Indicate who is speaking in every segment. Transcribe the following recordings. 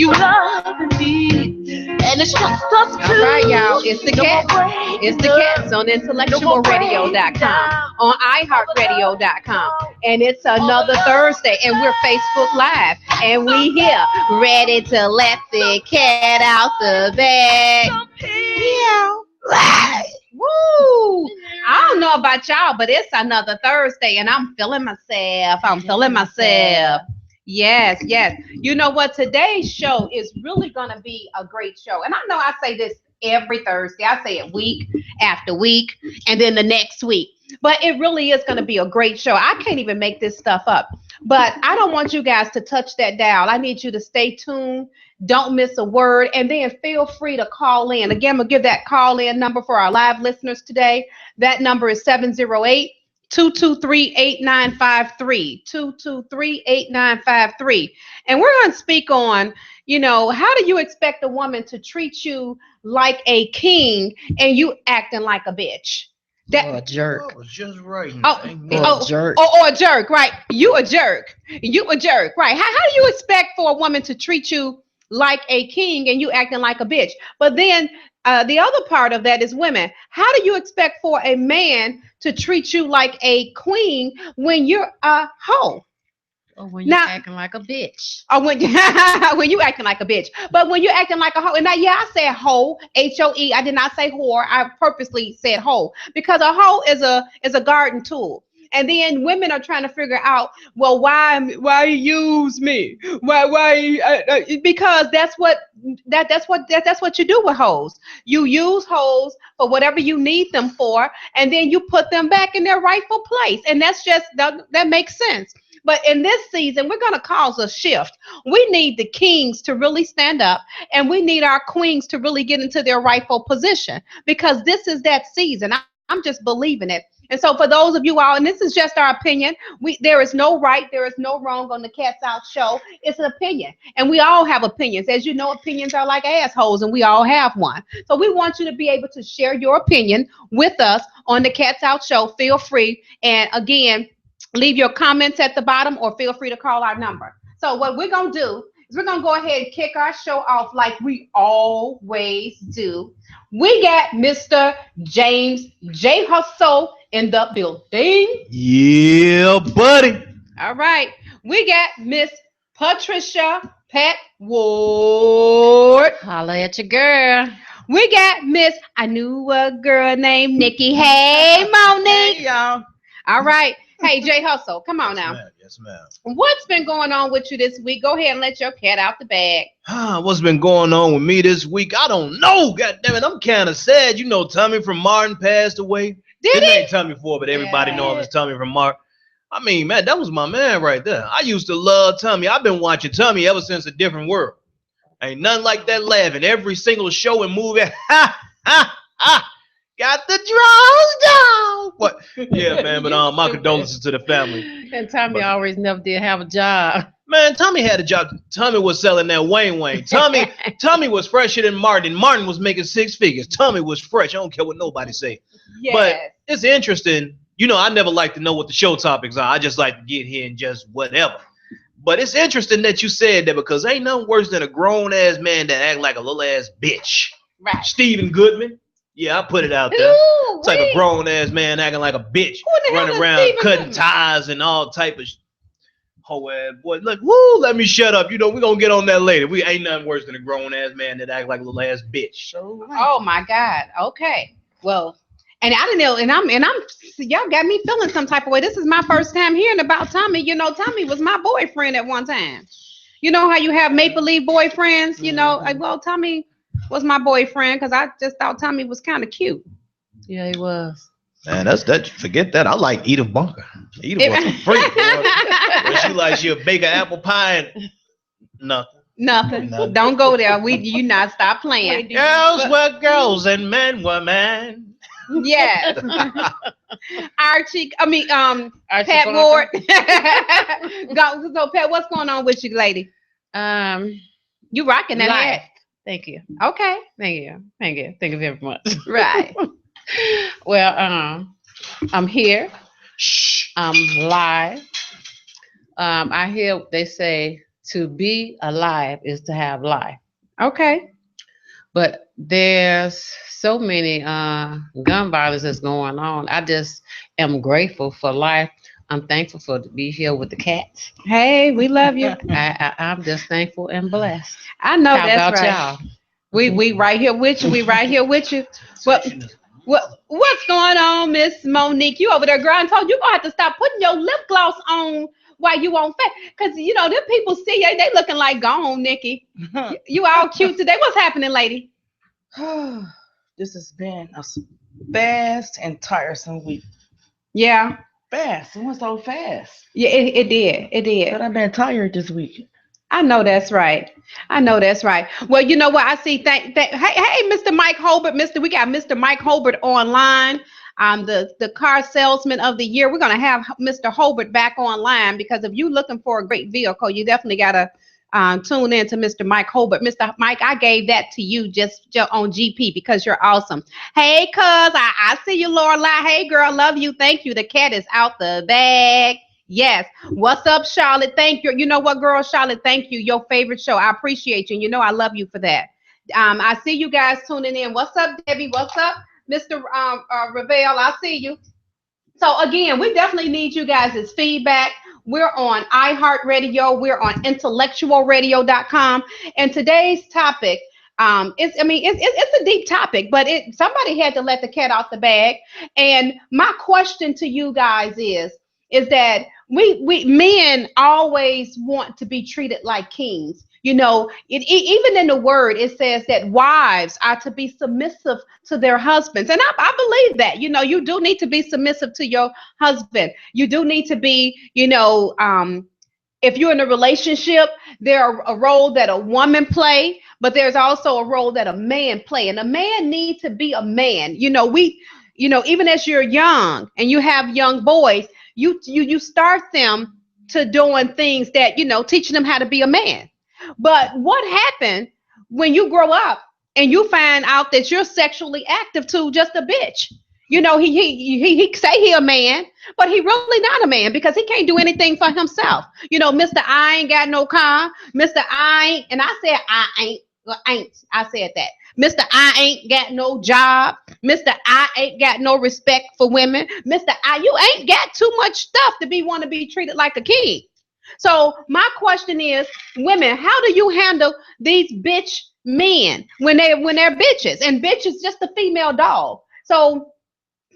Speaker 1: you loving me, and it's just us two.
Speaker 2: All right, y'all. It's the
Speaker 1: No more
Speaker 2: cats. It's the cats on IntellectualRadio.com, on iHeartRadio.com. And it's another Thursday, and we're Facebook Live. And we here, ready to let the cat out the bag. Meow. Woo! I don't know about y'all, but it's another Thursday, and I'm feeling myself. Yes, yes. You know what? Today's show is really going to be a great show. And I know I say this every Thursday. I say it week after week and then the next week. But it really is going to be a great show. I can't even make this stuff up. But I don't want you guys to touch that dial. I need you to stay tuned. Don't miss a word. And then feel free to call in. Again, we'll give that call-in number for our live listeners today. That number is 708 223-8953, 223-8953. And we're going to speak on, how do you expect a woman to treat you like a king and you acting like a bitch?
Speaker 3: Or a jerk.
Speaker 4: I was just right.
Speaker 3: A jerk.
Speaker 2: Or a jerk, right? You a jerk, right? How do you expect for a woman to treat you like a king and you acting like a bitch? But then the other part of that is women. How do you expect for a man to treat you like a queen when you're a hoe?
Speaker 3: Or when you're acting like a bitch.
Speaker 2: Or when you acting like a bitch. But when you're acting like a hoe, and now, I said hoe, H-O-E. I did not say whore. I purposely said hoe because a hoe is a garden tool. And then women are trying to figure out, well, why you use me? Why? Because that's what you do with hoes. You use hoes for whatever you need them for, and then you put them back in their rightful place. And that makes sense. But in this season, we're going to cause a shift. We need the kings to really stand up, and we need our queens to really get into their rightful position because this is that season. I'm just believing it. And so for those of you all, and this is just our opinion, there is no right, there is no wrong on the Cats Out show. It's an opinion. And we all have opinions. As you know, opinions are like assholes, and we all have one. So we want you to be able to share your opinion with us on the Cats Out show. Feel free. And again, leave your comments at the bottom or feel free to call our number. So what we're going to do is we're going to go ahead and kick our show off like we always do. We got Mr. James J.Hustle in the building.
Speaker 4: Yeah, buddy.
Speaker 2: All right. We got Miss Patricia Pat Ward.
Speaker 3: Holla at your girl.
Speaker 2: We got Miss I knew a girl named Nikki. Hey, Monique.
Speaker 4: Hey, y'all.
Speaker 2: All right. Hey, J Hustle, come on now.
Speaker 4: Yes, ma'am.
Speaker 2: What's been going on with you this week? Go ahead and let your cat out the bag.
Speaker 4: What's been going on with me this week? I don't know. God damn it, I'm kind of sad. You know, Tommy from Martin passed away.
Speaker 2: Did
Speaker 4: His
Speaker 2: he?
Speaker 4: name Tommy Ford, but everybody knows him as Tommy from Martin. I mean, man, that was my man right there. I used to love Tommy. I've been watching Tommy ever since A Different World. Ain't nothing like that laughing. Every single show and movie. Ha, ha, ha. Got the draws down. What? Yeah, man. But my condolences to the family.
Speaker 3: And Tommy always never did have a job.
Speaker 4: Man, Tommy had a job. Tommy was selling that Wayne. Tommy was fresher than Martin. Martin was making six figures. Tommy was fresh. I don't care what nobody say.
Speaker 2: Yes.
Speaker 4: But it's interesting. You know, I never like to know what the show topics are. I just like to get here and just whatever. But it's interesting that you said that because ain't nothing worse than a grown ass man that act like a little ass bitch.
Speaker 2: Right.
Speaker 4: Stephen Goodman. Yeah, I put it out there.
Speaker 2: Ooh,
Speaker 4: Type of grown ass man acting like a bitch, running around
Speaker 2: Stephen
Speaker 4: cutting
Speaker 2: Goodman?
Speaker 4: ties and all type of hoe ass boy. Look, woo, let me shut up. You know, we're gonna get on that later. We ain't nothing worse than a grown ass man that act like a little ass bitch. So,
Speaker 2: Oh my God. Okay. Well, and I didn't know, and I'm y'all got me feeling some type of way. This is my first time hearing about Tommy. You know, Tommy was my boyfriend at one time. You know how you have make-believe boyfriends? You know, well, Tommy was my boyfriend because I just thought Tommy was kind of cute.
Speaker 3: Yeah, he was.
Speaker 4: man, that. Forget that. I like Edith Bunker. Edith was a freak. When she a bake an apple pie and nothing.
Speaker 2: Nothing. Don't go there. You not stop playing.
Speaker 4: Girls were girls and men were men.
Speaker 2: Yes. Archie, Pat
Speaker 3: Bunker.
Speaker 2: Ward. So Pat, what's going on with you, lady? You rocking that
Speaker 3: Life.
Speaker 2: hat.
Speaker 3: Thank you.
Speaker 2: Okay.
Speaker 3: Thank you. Thank you. Thank you very much.
Speaker 2: Right.
Speaker 3: Well, I'm here.
Speaker 4: Shh.
Speaker 3: I'm live. I hear they say to be alive is to have life.
Speaker 2: Okay.
Speaker 3: But there's so many gun violence that's going on. I just am grateful for life. I'm thankful for to be here with the cats.
Speaker 2: Hey, we love you.
Speaker 3: I'm just thankful and blessed.
Speaker 2: I know
Speaker 3: How
Speaker 2: that's
Speaker 3: about
Speaker 2: right.
Speaker 3: y'all?
Speaker 2: We right here with you. We right here with you. What's going on, Miss Monique? You over there, girl? I told you gonna have to stop putting your lip gloss on while you on fat, cause you know them people see you, they looking like gone, Nikki. You all cute today. What's happening, lady?
Speaker 1: This has been a fast and tiresome week.
Speaker 2: Yeah,
Speaker 1: Fast. It went so fast.
Speaker 2: yeah, it did. It did.
Speaker 1: But I've been tired this week.
Speaker 2: I know that's right. I know that's right. Well, you know what? I see. Hey, Mr. Mike Holbert. We got Mr. Mike Holbert online. The car salesman of the year. We're gonna have Mr. Holbert back online because if you're looking for a great vehicle, you definitely gotta tune in to Mr. Mike Holbert. Mr. Mike, I gave that to you just on GP because you're awesome. Hey, cuz I see you, Lorelai. Hey, girl, love you. Thank you. The cat is out the bag. Yes. What's up, Charlotte? Thank you. You know what, girl, Charlotte? Thank you. Your favorite show. I appreciate you. And you know I love you for that. I see you guys tuning in. What's up, Debbie? What's up, Mr. Ravel? I see you. So again, we definitely need you guys' feedback. We're on iHeartRadio. We're on IntellectualRadio.com. And today's topic, it's a deep topic, but somebody had to let the cat out the bag. And my question to you guys is that we men always want to be treated like kings. You know, even in the word, it says that wives are to be submissive to their husbands. And I believe that, you know, you do need to be submissive to your husband. You do need to be, you know, if you're in a relationship, there's a role that a woman play, but there's also a role that a man play. And a man needs to be a man. You know, even as you're young and you have young boys, you start them to doing things that, you know, teaching them how to be a man. But what happened when you grow up and you find out that you're sexually active to just a bitch? You know, he say he a man, but he really not a man because he can't do anything for himself. You know, Mr. I ain't got no car. Mr. I ain't, and I said I said that. Mr. I ain't got no job. Mr. I ain't got no respect for women. Mr. You ain't got too much stuff to want to be treated like a king. So my question is, women, how do you handle these bitch men when they're bitches? And bitch is just a female dog. So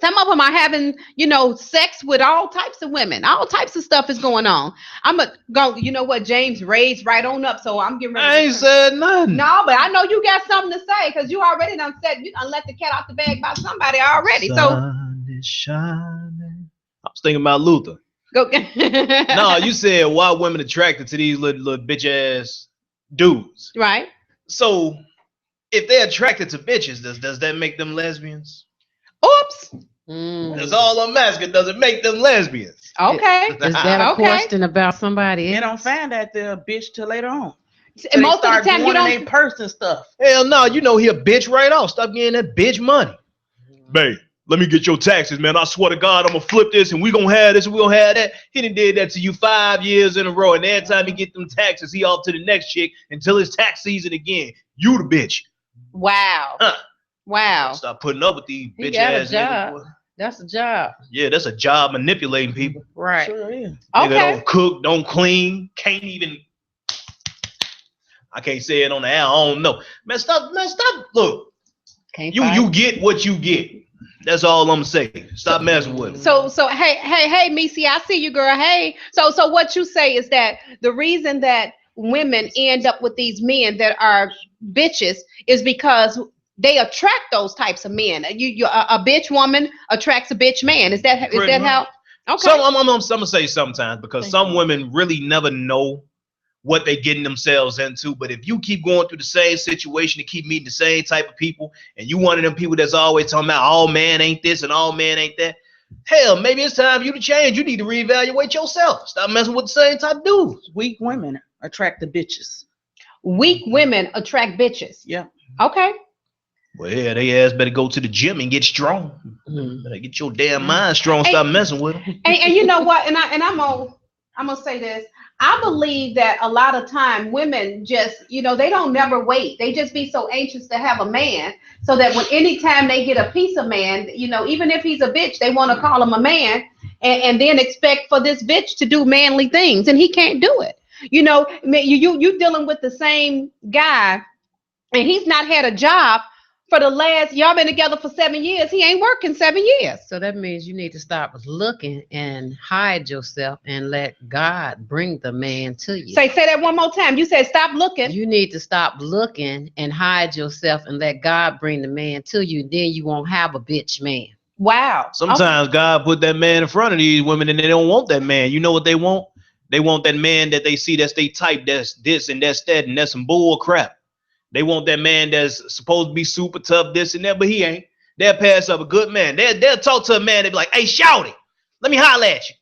Speaker 2: some of them are having, you know, sex with all types of women. All types of stuff is going on. I'm going to go, you know what, James raised right on up. So I'm getting ready.
Speaker 4: I ain't said nothing.
Speaker 2: No, but I know you got something to say because you already done let the cat out the bag by somebody already.
Speaker 4: Sun is shining. I was thinking about Luther.
Speaker 2: Go.
Speaker 4: No, you said why women attracted to these little bitch ass dudes.
Speaker 2: Right.
Speaker 4: So if they're attracted to bitches, does that make them lesbians?
Speaker 2: Oops.
Speaker 4: That's all I'm asking. Does it make them lesbians?
Speaker 2: Okay.
Speaker 3: Is that a question about somebody else?
Speaker 1: They don't find out they're a bitch till later on.
Speaker 2: And most of the time you don't.
Speaker 1: They person stuff.
Speaker 4: Hell no, you know he a bitch right off. Stop getting that bitch money. Babe, let me get your taxes, man. I swear to God, I'm gonna flip this and we gonna have this and we gonna have that. He done did that to you 5 years in a row, and every time he get them taxes, he off to the next chick until it's tax season again. You the bitch.
Speaker 2: Wow.
Speaker 4: Huh.
Speaker 2: Wow.
Speaker 4: Stop putting up with these
Speaker 3: He
Speaker 4: bitch
Speaker 3: got a
Speaker 4: ass
Speaker 3: job.
Speaker 4: niggas.
Speaker 3: That's a job.
Speaker 4: Yeah, that's a job manipulating people.
Speaker 3: Right.
Speaker 1: Sure is.
Speaker 4: Nigga
Speaker 2: Okay.
Speaker 4: don't cook, don't clean, can't even. I can't say it on the air. I don't know. Man, stop. Look,
Speaker 3: Can't
Speaker 4: you get what you get. That's all I'm saying. Stop messing with it.
Speaker 2: So hey, Missy, I see you, girl. Hey. So what you say is that the reason that women end up with these men that are bitches is because they attract those types of men. A bitch woman attracts a bitch man. Is that how? Okay.
Speaker 4: So I'm gonna say sometimes because some women really never know what they getting themselves into. But if you keep going through the same situation and keep meeting the same type of people, and you one of them people that's always talking about all man ain't this and all man ain't that, hell, maybe it's time for you to change. You need to reevaluate yourself. Stop messing with the same type of dudes.
Speaker 1: Weak women attract the bitches.
Speaker 2: Weak women attract bitches.
Speaker 1: Yeah.
Speaker 2: Okay.
Speaker 4: Well, yeah, they ass better go to the gym and get strong. Better get your damn mind strong. Stop messing with them.
Speaker 2: And you know what? And I'm on. I'm gonna say this. I believe that a lot of time women just, they don't never wait. They just be so anxious to have a man, so that when anytime they get a piece of man, even if he's a bitch, they want to call him a man, and then expect for this bitch to do manly things, and he can't do it. You dealing with the same guy, and he's not had a job for the last. Y'all been together for 7 years. He ain't working 7 years.
Speaker 3: So that means you need to stop looking and hide yourself and let God bring the man to you.
Speaker 2: Say that one more time. You said stop looking.
Speaker 3: You need to stop looking and hide yourself and let God bring the man to you. Then you won't have a bitch man.
Speaker 2: Wow.
Speaker 4: Sometimes God put that man in front of these women and they don't want that man. You know what they want? They want that man that they see, that's they type, that's this and that's that, and that's some bull crap. They want that man that's supposed to be super tough, this and that, but he ain't. They'll pass up a good man. They'll talk to a man, they'll be like, hey, shouty, let me holler at you.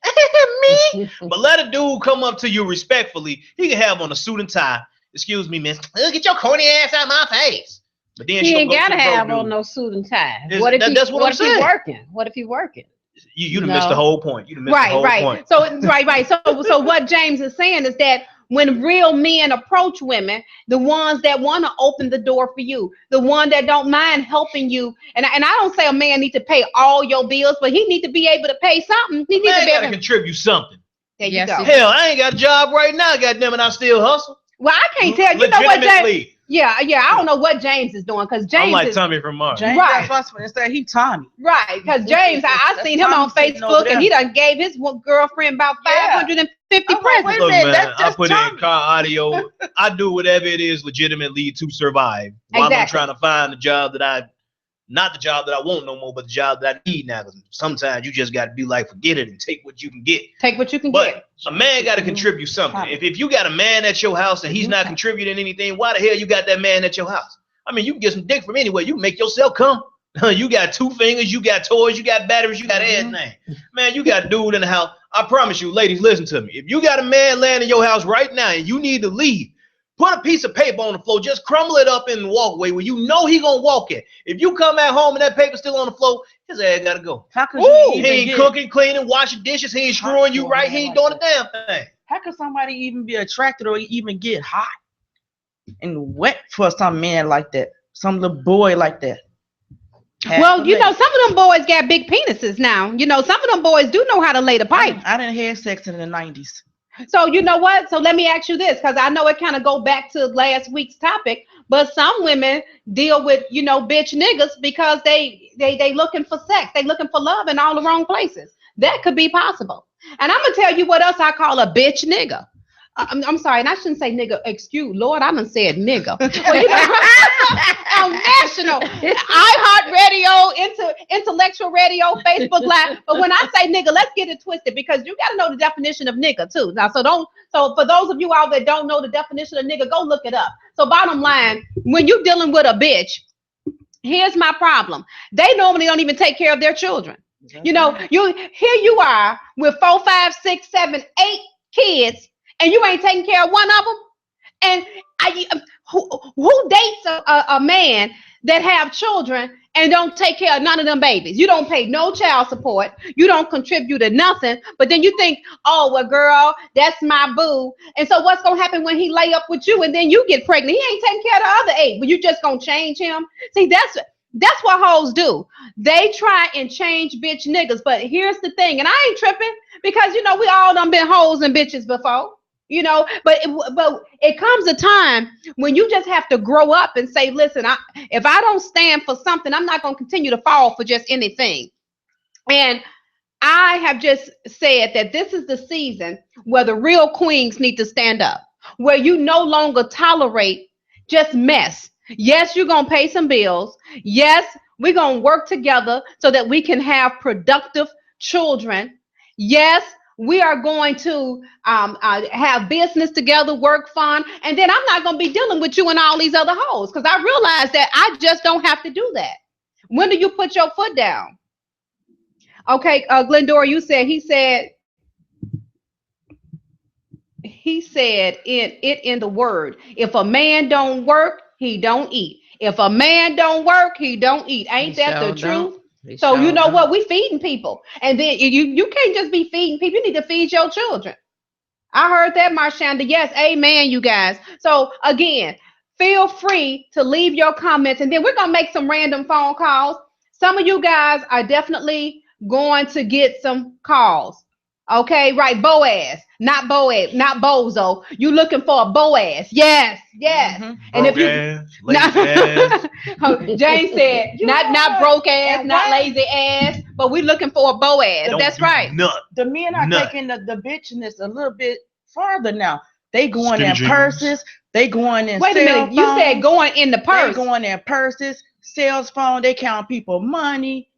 Speaker 4: Me? But let a dude come up to you respectfully. He can have on a suit and tie. Excuse me, miss. Get your corny ass out of my face. But then
Speaker 3: he ain't gotta have on no suit and tie. What if he working? What if he working?
Speaker 4: You done missed the whole point. You done missed the whole point.
Speaker 2: So right. So what James is saying is that when real men approach women, the ones that want to open the door for you, the one that don't mind helping you, and I don't say a man need to pay all your bills, but he need to be able to pay something. He needs to be able to
Speaker 4: contribute something.
Speaker 2: There you go.
Speaker 4: Hell, I ain't got a job right now. Goddamn it, I still hustle.
Speaker 2: Well, I can't tell. You know what, James? Yeah. I don't know what James is doing, because James.
Speaker 4: I'm like Tommy from Mars.
Speaker 1: James, right. Instead, he Tommy.
Speaker 2: Right, because James, I seen him on Facebook, and he done gave his girlfriend about 550 presents.
Speaker 4: Look, man, I put in car audio. I do whatever it is legitimately to survive while I'm trying to find the job that not the job that I want no more, but the job that I need now. Sometimes you just got to be like, forget it and take what you can get. But a man got to contribute something. If you got a man at your house and he's not contributing anything, why the hell you got that man at your house? I mean, you can get some dick from anywhere. You can make yourself come. You got 2 fingers, you got toys, you got batteries, you got everything. Man, you got a dude in the house. I promise you, ladies, listen to me. If you got a man laying in your house right now and you need to leave, put a piece of paper on the floor, just crumble it up in the walkway where you know he gonna walk it. If you come at home and that paper's still on the floor, his ass gotta go.
Speaker 1: How could he
Speaker 4: ain't cooking, cleaning, washing dishes, he ain't screwing you right, he ain't doing a damn thing.
Speaker 1: How could somebody even be attracted or even get hot and wet for some man like that? Some little boy like that?
Speaker 2: Well, some of them boys got big penises now. Some of them boys do know how to lay the pipe.
Speaker 1: I didn't have sex in the 90s.
Speaker 2: So you know what? So let me ask you this, because I know it kind of go back to last week's topic, but some women deal with, bitch niggas because they looking for sex. They looking for love in all the wrong places. That could be possible. And I'm going to tell you what else I call a bitch nigga. I'm sorry, and I shouldn't say nigga. Excuse, Lord, I done said nigga. Well, on national, iHeartRadio, Intellectual Radio, Facebook Live. But when I say nigga, let's get it twisted, because you got to know the definition of nigga too. Now, so for those of you out that don't know the definition of nigga, go look it up. So bottom line, when you're dealing with a bitch, here's my problem. They normally don't even take care of their children. Here you are with 4, 5, 6, 7, 8 kids, and you ain't taking care of one of them. And who dates a man that have children and don't take care of none of them babies? You don't pay no child support. You don't contribute to nothing. But then you think, oh, well, girl, that's my boo. And so what's going to happen when he lay up with you and then you get pregnant? He ain't taking care of the other 8, but you just going to change him? See, that's what hoes do. They try and change bitch niggas. But here's the thing, and I ain't tripping, because, we all done been hoes and bitches before. But it comes a time when you just have to grow up and say, listen, if I don't stand for something, I'm not going to continue to fall for just anything. And I have just said that this is the season where the real queens need to stand up, where you no longer tolerate just mess. Yes, you're going to pay some bills. Yes, we're going to work together so that we can have productive children. Yes, we are going to have business together, work fun. And then I'm not going to be dealing with you and all these other hoes, because I realize that I just don't have to do that. When do you put your foot down? Okay, Glendora, he said in the word, if a man don't work, he don't eat. If a man don't work, he don't eat. Ain't that the truth? So you know what? We feeding people. And then you can't just be feeding people. You need to feed your children. I heard that, Marshanda. Yes, amen, you guys. So again, feel free to leave your comments, and then we're gonna make some random phone calls. Some of you guys are definitely going to get some calls. Okay, right, Boaz, not Boaz, not Bozo. You looking for a Boaz? Yes, yes.
Speaker 1: Mhm.
Speaker 2: And if
Speaker 4: Broke
Speaker 2: you,
Speaker 4: ass, lazy ass.
Speaker 2: James said,
Speaker 1: You
Speaker 2: not
Speaker 1: know
Speaker 2: not
Speaker 1: what?
Speaker 2: broke ass,
Speaker 1: And
Speaker 2: not
Speaker 1: why
Speaker 2: lazy ass, but we looking for a Boaz.
Speaker 4: Don't
Speaker 2: That's
Speaker 4: do
Speaker 2: right.
Speaker 4: nothing.
Speaker 1: the men are
Speaker 4: Nut.
Speaker 1: taking the bitchiness a little bit farther now. They going
Speaker 4: Skinny
Speaker 1: in
Speaker 4: jeans.
Speaker 1: purses. They going in
Speaker 2: Wait a
Speaker 1: cell
Speaker 2: minute. You said
Speaker 1: phones.
Speaker 2: going in the
Speaker 1: They
Speaker 2: purse.
Speaker 1: going in purses, cell phone. They count people money.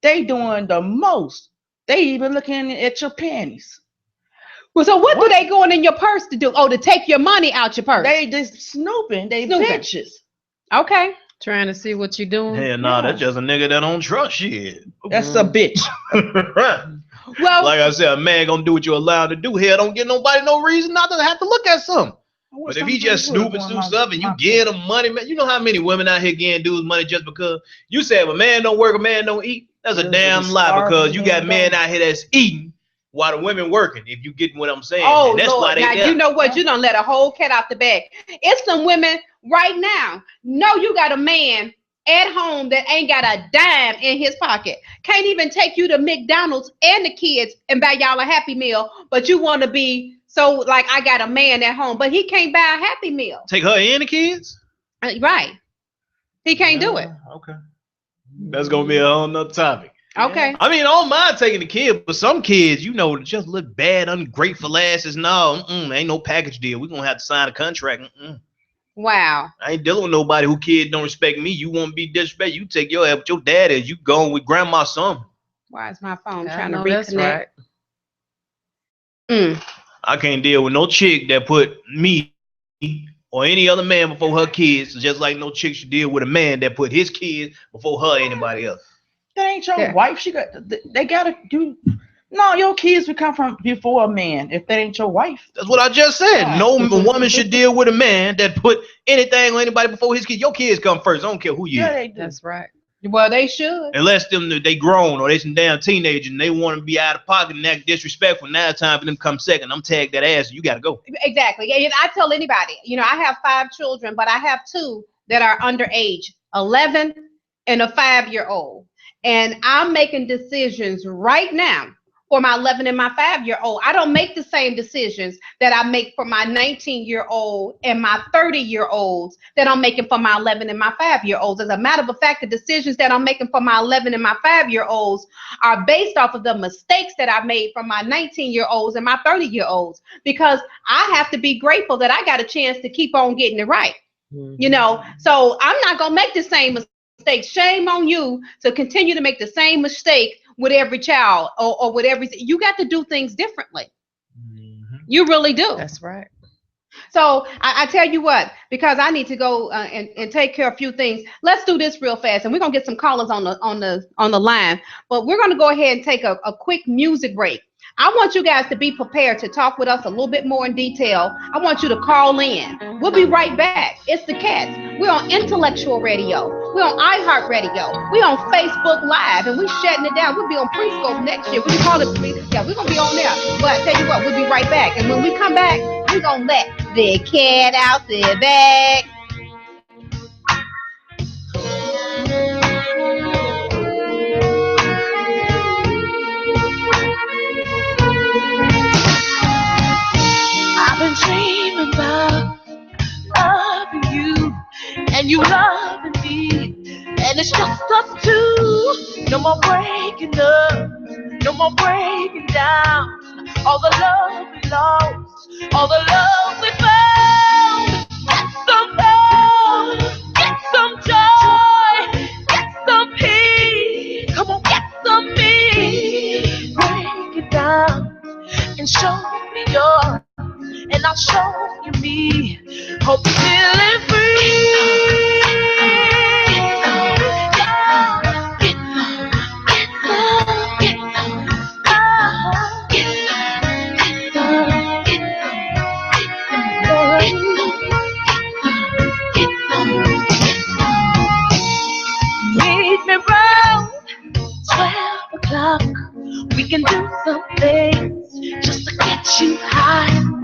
Speaker 1: They doing the most. They even looking at your panties.
Speaker 2: Well, so what do
Speaker 1: What?
Speaker 2: they going in your purse to do? Oh, to take your money out your purse.
Speaker 1: They just snooping. They
Speaker 2: Snooping.
Speaker 1: bitches.
Speaker 2: Okay.
Speaker 3: Trying to see what you're doing.
Speaker 4: Hell nah,
Speaker 1: Yeah.
Speaker 4: that's just a nigga that don't trust shit.
Speaker 1: That's a bitch.
Speaker 2: Well,
Speaker 4: Like I said, a man gonna do what you're allowed to do. Hell, don't give nobody no reason not to have to look at something. But if he just snooping through stuff and you give him money, man, you know how many women out here getting dudes money just because you say if a man don't work, a man don't eat. That's a
Speaker 1: Just
Speaker 4: damn lie
Speaker 1: starving
Speaker 4: because you got
Speaker 1: man
Speaker 4: men
Speaker 1: don't.
Speaker 4: out here that's eating while the women working. If you get what I'm saying,
Speaker 2: oh
Speaker 4: and that's why
Speaker 2: Lord,
Speaker 4: they
Speaker 2: now
Speaker 4: there.
Speaker 2: you know what? You don't let a whole cat out the bag. It's some women right now. No, you got a man at home that ain't got a dime in his pocket. Can't even take you to McDonald's and the kids and buy y'all a Happy Meal, but you want to be so like I got a man at home, but he can't buy a Happy Meal.
Speaker 4: Take her and the kids.
Speaker 2: Right? He can't do it.
Speaker 4: Okay, that's gonna be a whole nother topic.
Speaker 2: Okay.
Speaker 4: I mean, I don't mind taking the kid, but some kids, you know, just look bad, ungrateful asses. No, ain't no package deal. We're gonna have to sign a contract.
Speaker 2: Wow.
Speaker 4: I ain't dealing with nobody who kid don't respect me. You want to be disrespected, you take your ass with your dad as you going with grandma's son.
Speaker 2: Why is my phone
Speaker 3: I
Speaker 2: trying to
Speaker 3: know that's
Speaker 2: reconnect?
Speaker 3: right.
Speaker 4: I can't deal with no chick that put me or any other man before her kids, just like no chick should deal with a man that put his kids before her or anybody else.
Speaker 1: That ain't your
Speaker 2: Yeah.
Speaker 1: wife. She got. They gotta do. No, your kids would come from before a man. If that ain't your wife.
Speaker 4: That's what I just said.
Speaker 1: Yeah.
Speaker 4: No woman should deal with a man that put anything or anybody before his kids. Your kids come first. I don't care who you
Speaker 1: Yeah,
Speaker 4: is.
Speaker 1: they do.
Speaker 3: That's right.
Speaker 2: Well, they should.
Speaker 4: Unless they grown or they some damn teenagers and they want to be out of pocket and act disrespectful. Now it's time for them to come second. I'm tagged that ass. You got to go.
Speaker 2: Exactly. And I tell anybody, I have 5 children, but I have 2 that are underage, 11 and a 5-year-old. And I'm making decisions right now for my 11 and my 5-year-old. I don't make the same decisions that I make for my 19-year-old and my 30-year-olds that I'm making for my 11 and my 5-year-olds. As a matter of fact, the decisions that I'm making for my 11 and my 5-year-olds are based off of the mistakes that I made from my 19-year-olds and my 30-year-olds, because I have to be grateful that I got a chance to keep on getting it right. So I'm not going to make the same mistakes. Shame on you to continue to make the same mistake with every child or with every. You got to do things differently. You really do.
Speaker 3: That's right.
Speaker 2: So I tell you what, because I need to go and take care of a few things. Let's do this real fast, and we're gonna get some callers on the line. But we're gonna go ahead and take a quick music break. I want you guys to be prepared to talk with us a little bit more in detail. I want you to call in. We'll be right back. It's the Cats. We're on Intellectual Radio. We're on iHeartRadio. We're on Facebook Live, and we're shutting it down. We'll be on Preschool next year. We can call it yeah, we're going to be on there. But I tell you what, we'll be right back. And when we come back, we're going to let the cat out the bag.
Speaker 5: I've been dreaming about loving you and you loving me, and it's just us two. No more breaking up, no more breaking down. All the love we lost, all the love we found. Get some love, get some joy, get some peace. Come on, get some peace. Break it down and show me yours, and I'll show you me. Hope you're feeling free. Meet me round 12 o'clock. We can do some things just to get you high.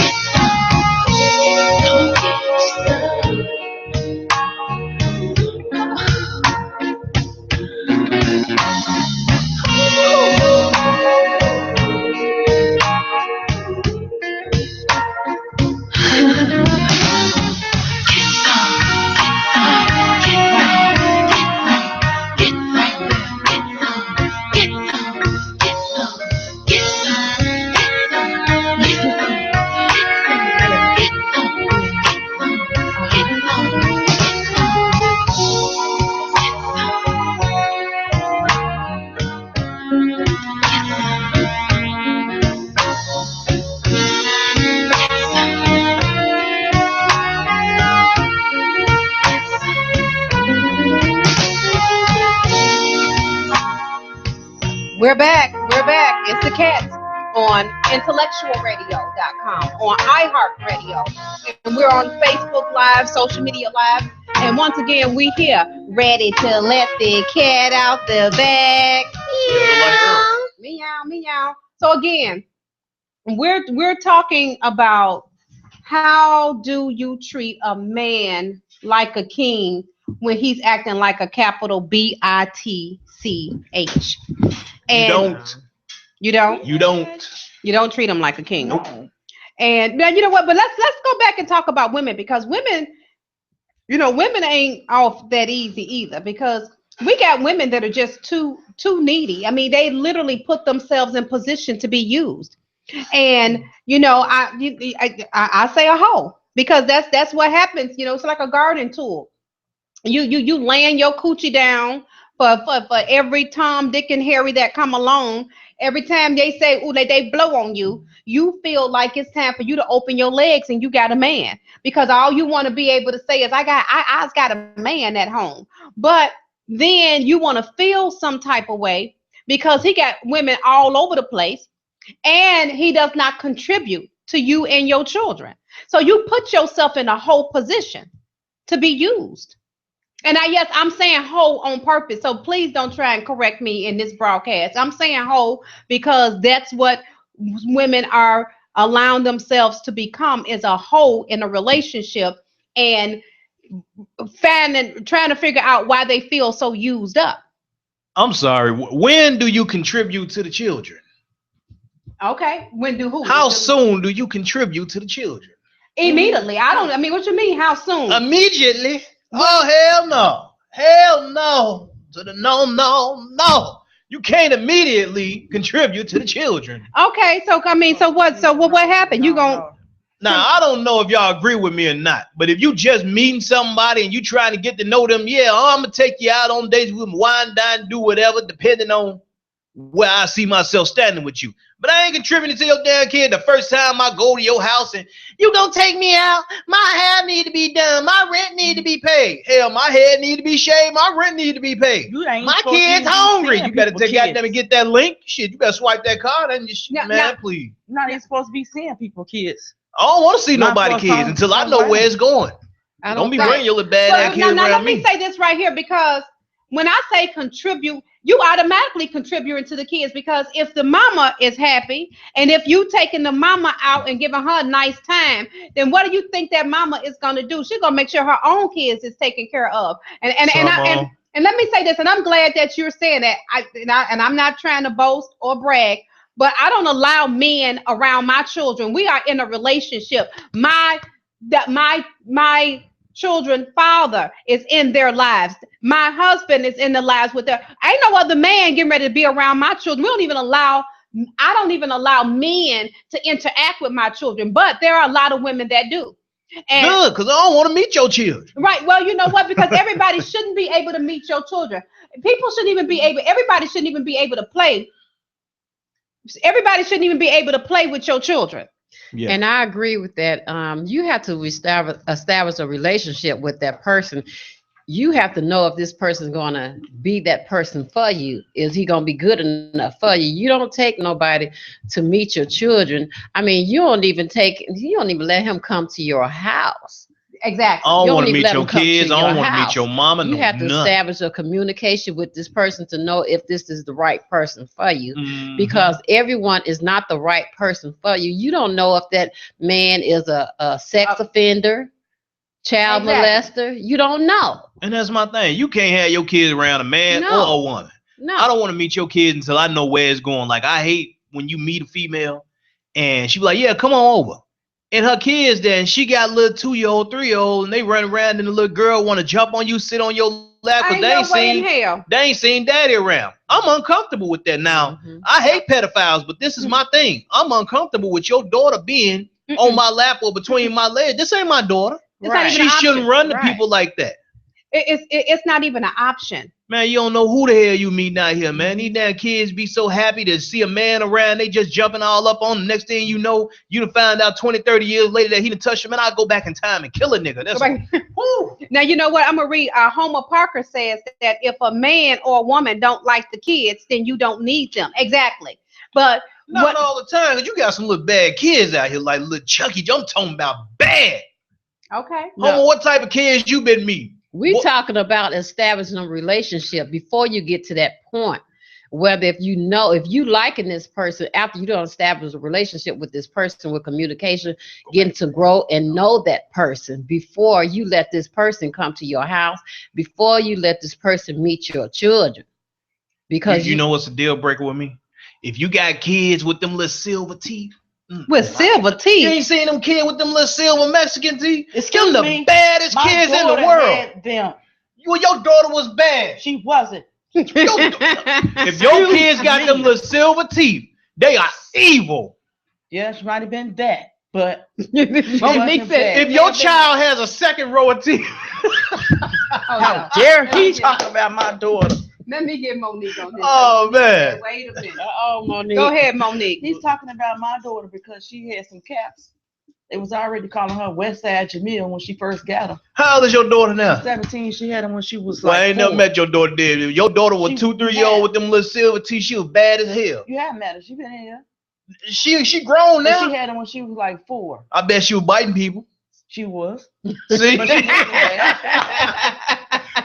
Speaker 2: We're back. We're back. It's the Cats on IntellectualRadio.com, on iHeartRadio. And we're on Facebook Live, social media live. And once again, we here, ready to let the cat out the bag. Meow, meow, meow. So again, we're talking about how do you treat a man like a king when he's acting like a capital BITCH. And you don't treat him like a king.
Speaker 4: Nope.
Speaker 2: And now you know what? But let's go back and talk about women, because women, women ain't off that easy either, because we got women that are just too needy. I mean, they literally put themselves in position to be used. And I say a hoe, because that's what happens. It's like a garden tool. You laying your coochie down for every Tom, Dick, and Harry that come along. Every time they say, "Ooh, they blow on you," you feel like it's time for you to open your legs and you got a man, because all you want to be able to say is, "I got a man at home." But then you want to feel some type of way because he got women all over the place, and he does not contribute to you and your children. So you put yourself in a whole position to be used. And yes, I'm saying hoe on purpose. So please don't try and correct me in this broadcast. I'm saying hoe because that's what women are allowing themselves to become, is a hoe in a relationship, and trying to figure out why they feel so used up.
Speaker 4: I'm sorry. When do you contribute to the children?
Speaker 2: Okay. When do who?
Speaker 4: How soon do you contribute to the children?
Speaker 2: Immediately. What you mean? How soon?
Speaker 4: Immediately. Oh, hell no. Hell no. To the no. You can't immediately contribute to the children.
Speaker 2: Okay, so what happened? You gonna
Speaker 4: Now, I don't know if y'all agree with me or not, but if you just meeting somebody and you trying to get to know them, I'm gonna take you out on dates with them, wine, dine, do whatever, depending on where I see myself standing with you. But I ain't contributing to your damn kid the first time I go to your house and you gonna take me out. My hair need to be done. My rent need to be paid. Hell, my head need to be shaved. My rent need to be paid. My kid's hungry. You better take out them and get that link. Shit, you better swipe that card and just please.
Speaker 1: You're not even supposed to be seeing people kids.
Speaker 4: I don't want to see nobody kids until I know where it's going. Don't be bringing your little bad ass kids around me.
Speaker 2: Let me say this right here, because when I say contribute, you automatically contributing to the kids, because if the mama is happy and if you taking the mama out and giving her a nice time, then what do you think that mama is going to do? She's going to make sure her own kids is taken care of. And let me say this, and I'm glad that you're saying that. I'm not trying to boast or brag, but I don't allow men around my children. We are in a relationship. My children father is in their lives. My husband is in the lives with their. Ain't no other man getting ready to be around my children. I don't even allow men to interact with my children, but there are a lot of women that do. And,
Speaker 4: good, because I don't want to meet your children.
Speaker 2: Right. Well, you know what? Because everybody shouldn't be able to meet your children. Everybody shouldn't even be able to play. Everybody shouldn't even be able to play with your children.
Speaker 3: Yeah. And I agree with that. You have to establish a relationship with that person. You have to know if this person is going to be that person for you. Is he going to be good enough for you? You don't take nobody to meet your children. I mean, you don't even let him come to your house.
Speaker 2: Exactly.
Speaker 4: I don't want to meet your kids. I don't want to meet your mama.
Speaker 3: You have to establish a communication with this person to know if this is the right person for you. Mm-hmm. Because everyone is not the right person for you. You don't know if that man is a sex offender, child molester. You don't know.
Speaker 4: And that's my thing. You can't have your kids around a man or a woman.
Speaker 3: No.
Speaker 4: I don't want to meet your kids until I know where it's going. Like, I hate when you meet a female and she be like, yeah, come on over. And her kids there, and she got a little 2-year-old, 3-year-old, and they run around, and the little girl want to jump on you, sit on your lap, because they ain't seen daddy around. I'm uncomfortable with that. Now, I hate pedophiles, but this is my thing. I'm uncomfortable with your daughter being on my lap or between my legs. This ain't my daughter.
Speaker 2: Right.
Speaker 4: She shouldn't run to people like that.
Speaker 2: It's not even an option.
Speaker 4: Man, you don't know who the hell you meeting out here, man. These damn kids be so happy to see a man around. They just jumping all up on them. Next thing you know, you done find out 20, 30 years later that he done touched him. And I'll go back in time and kill a nigga. That's
Speaker 2: Now, you know what? I'm going to read. Homer Parker says that if a man or a woman don't like the kids, then you don't need them. Exactly. But
Speaker 4: not all the time. Because you got some little bad kids out here, like little Chucky. I'm talking about bad.
Speaker 2: Okay.
Speaker 4: Homer, what type of kids you been meeting?
Speaker 3: We're talking about establishing a relationship before you get to that point. Whether if you liking this person, after you don't establish a relationship with this person with communication, getting to grow and know that person before you let this person come to your house, before you let this person meet your children. Because
Speaker 4: you know what's a deal breaker with me? If you got kids with them little silver teeth.
Speaker 2: With silver teeth.
Speaker 4: You ain't seen them kids with them little silver Mexican teeth?
Speaker 1: Excuse
Speaker 4: them
Speaker 1: me,
Speaker 4: the baddest kids in the world.
Speaker 1: Them.
Speaker 4: Your daughter was bad.
Speaker 1: She wasn't.
Speaker 4: If your kids got them little silver teeth, they are evil.
Speaker 1: Yeah, she might have been that, but
Speaker 4: if your child has a second row of teeth.
Speaker 1: How dare he talk about my daughter?
Speaker 2: Let me get Monique on this.
Speaker 4: Oh, man.
Speaker 2: Wait a minute.
Speaker 3: Oh, Monique.
Speaker 2: Go ahead, Monique.
Speaker 1: He's talking about my daughter because she had some caps. They was already calling her West Side Jamil when she first got her.
Speaker 4: How old is your daughter now?
Speaker 1: 17. She had them when she was
Speaker 4: I
Speaker 1: like
Speaker 4: ain't never met your daughter, did. Your daughter was 2-3 years old with them little silver teeth. She was bad as hell.
Speaker 1: You haven't met her. She been here.
Speaker 4: She grown now.
Speaker 1: But she had them when she was like 4.
Speaker 4: I bet she was biting people.
Speaker 1: She was.
Speaker 4: See?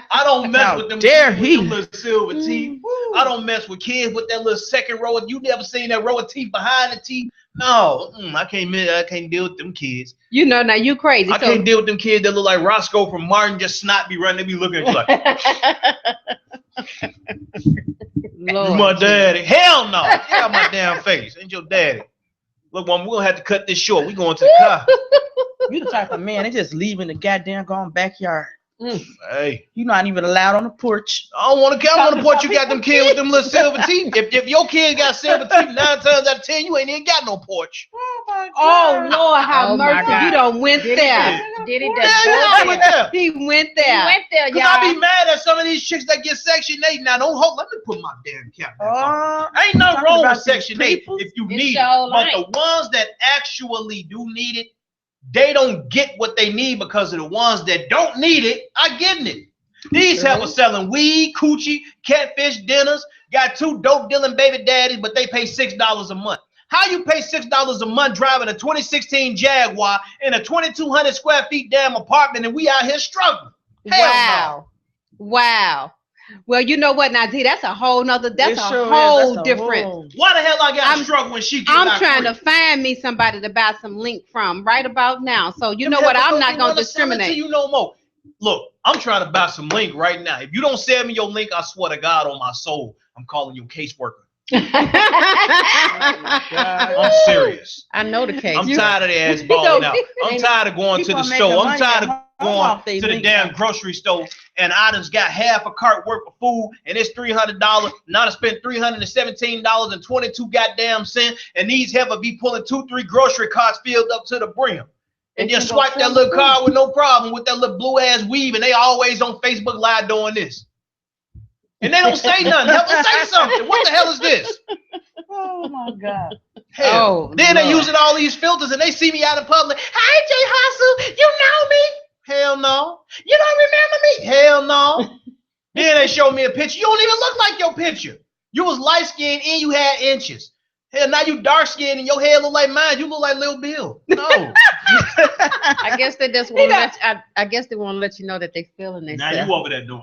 Speaker 4: I don't mess with them kids with them little silver teeth. I don't mess with kids with that little second row. You never seen that row of teeth behind the teeth? No, I can't deal with them kids.
Speaker 2: You know, now you crazy.
Speaker 4: I can't deal with them kids that look like Roscoe from Martin, just snot be running. They be looking at you like,
Speaker 3: Lord,
Speaker 4: you my daddy. Hell no. Get out my damn face. Ain't your daddy. Look, Mom, we're going to have to cut this short. We going to the car.
Speaker 1: You the type of man, they just leaving the goddamn gone backyard.
Speaker 4: Hey,
Speaker 1: you're not even allowed on the porch.
Speaker 4: I don't want to come on the porch. You got them kids with them little silver teeth. If your kid got silver teeth, 9 times out of 10, you ain't even got no porch.
Speaker 1: Oh my God.
Speaker 2: Oh Lord, have mercy! You don't went there.
Speaker 3: Did he?
Speaker 2: He went there.
Speaker 4: Cause I be mad at some of these chicks that get Section 8. Now don't hold. Let me put my damn cap back on. Ain't nothing wrong with Section 8 if you need it, but the ones that actually do need it, they don't get what they need because of the ones that don't need it are getting it. These heifers selling weed, coochie, catfish dinners, got 2 dope dealing baby daddies, but they pay $6 a month. How you pay $6 a month driving a 2016 Jaguar in a 2,200 square feet damn apartment and we out here struggling?
Speaker 2: Wow. Well, you know what, now, D, that's a whole nother,
Speaker 1: It
Speaker 2: that's a
Speaker 1: sure is.
Speaker 2: whole
Speaker 1: That's a
Speaker 2: different.
Speaker 1: whole-
Speaker 4: Why the hell I got
Speaker 2: I'm-
Speaker 4: to struggle when she get
Speaker 2: I'm
Speaker 4: out
Speaker 2: trying
Speaker 4: free?
Speaker 2: to find me somebody to buy some link from right about now. So you know
Speaker 4: Them
Speaker 2: what? I'm
Speaker 4: heifers
Speaker 2: not
Speaker 4: don't
Speaker 2: gonna
Speaker 4: wanna sell it to
Speaker 2: discriminate.
Speaker 4: you no more. Look, I'm trying to buy some link right now. If you don't sell me your link, I swear to God on my soul, I'm calling you a caseworker. I'm serious.
Speaker 3: I know the case.
Speaker 4: I'm tired of the ass balling out. I'm
Speaker 3: ain't-
Speaker 4: tired of going to
Speaker 1: people
Speaker 4: the
Speaker 1: making
Speaker 4: store. I'm
Speaker 1: money
Speaker 4: tired
Speaker 1: at
Speaker 4: of
Speaker 1: home off
Speaker 4: going
Speaker 1: they
Speaker 4: to the
Speaker 1: link
Speaker 4: damn
Speaker 1: now.
Speaker 4: grocery store and I just got half a cart worth of food and it's $300. Now I spent $317.22 goddamn cent, and these heifers be pulling 2-3 grocery carts filled up to the brim. And
Speaker 3: They
Speaker 4: just
Speaker 3: can go
Speaker 4: swipe that
Speaker 3: sell
Speaker 4: little
Speaker 3: the
Speaker 4: card with no problem with that little blue ass weave, and they always on Facebook Live doing this. And they don't say nothing. Help us say something. What the hell is this?
Speaker 1: Oh my God.
Speaker 4: Hell.
Speaker 3: Oh,
Speaker 4: Then they
Speaker 3: Lord.
Speaker 4: using all these filters and they see me out in public. Hi, J. Hustle. You know me? Hell no. You don't remember me? Hell no. Then they show me a picture. You don't even look like your picture. You was light skinned and you had inches. Hell, now you dark skinned and your hair look like mine. You look like Lil Bill. No.
Speaker 3: I guess they just want to let you, I guess they want to let you know that they feeling
Speaker 4: Now
Speaker 3: themselves.
Speaker 4: you over there doing,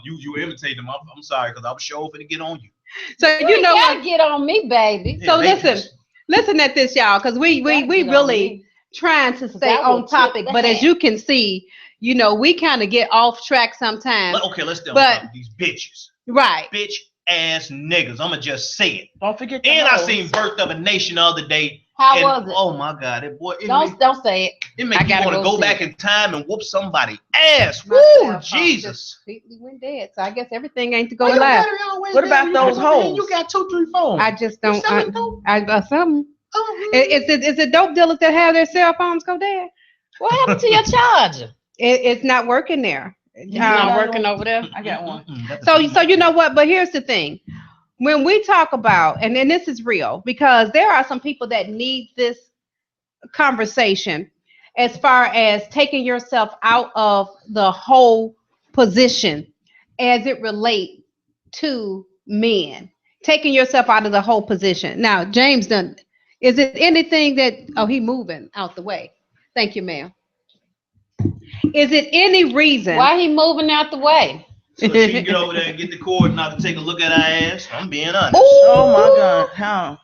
Speaker 4: you imitate them. I'm sorry, because I'm sure finna get on you.
Speaker 2: So you know
Speaker 3: gotta
Speaker 2: what?
Speaker 3: get on me, baby.
Speaker 4: Yeah,
Speaker 2: So
Speaker 4: they
Speaker 2: listen,
Speaker 4: just-
Speaker 2: listen at this, y'all, because we
Speaker 3: Gotta get on
Speaker 2: really
Speaker 3: me.
Speaker 2: trying to stay
Speaker 3: I will
Speaker 2: on topic,
Speaker 3: tip the
Speaker 2: but as
Speaker 3: hat.
Speaker 2: you can see, you know, we kind of get off track sometimes.
Speaker 4: Okay, let's stay on
Speaker 2: But-
Speaker 4: top of these bitches.
Speaker 2: Right.
Speaker 4: Bitch ass niggas. I'ma just say it.
Speaker 1: Don't forget the
Speaker 4: And I
Speaker 1: hoes.
Speaker 4: seen Birth of a Nation the other day.
Speaker 3: How
Speaker 4: and,
Speaker 3: was it?
Speaker 4: Oh my God, that boy, it
Speaker 3: Don't say it.
Speaker 4: make
Speaker 3: I
Speaker 4: you
Speaker 3: gotta
Speaker 4: want to
Speaker 3: go
Speaker 4: go
Speaker 3: see
Speaker 4: back
Speaker 3: it.
Speaker 4: in time and whoop somebody ass.
Speaker 2: My
Speaker 4: Woo,
Speaker 2: cell phone
Speaker 4: Jesus.
Speaker 2: completely went dead. So I guess everything ain't to go
Speaker 4: Why your
Speaker 2: live.
Speaker 4: battery always
Speaker 1: What
Speaker 4: dead
Speaker 1: about
Speaker 4: when you
Speaker 1: those
Speaker 4: come in?
Speaker 1: hoes?
Speaker 4: You got 2-3 phones.
Speaker 2: I just
Speaker 4: You
Speaker 2: don't.
Speaker 4: selling dope?
Speaker 2: Something.
Speaker 4: Oh,
Speaker 2: Is it dope dealers that have their cell phones go dead?
Speaker 3: What happened to your charger?
Speaker 2: It's not working there.
Speaker 3: It's not working over there.
Speaker 1: I got one.
Speaker 2: So you know what? But here's the thing. When we talk about, and then this is real, because there are some people that need this conversation as far as taking yourself out of the whole position as it relates to men. Taking yourself out of the whole position. Now, James done. Is it anything that? Oh, he moving out the way. Thank you, ma'am. Is it any reason?
Speaker 3: Why he moving out the way?
Speaker 4: So she can get over there and get the cord and I can take a look at her ass. I'm being honest.
Speaker 1: Oh my God. How?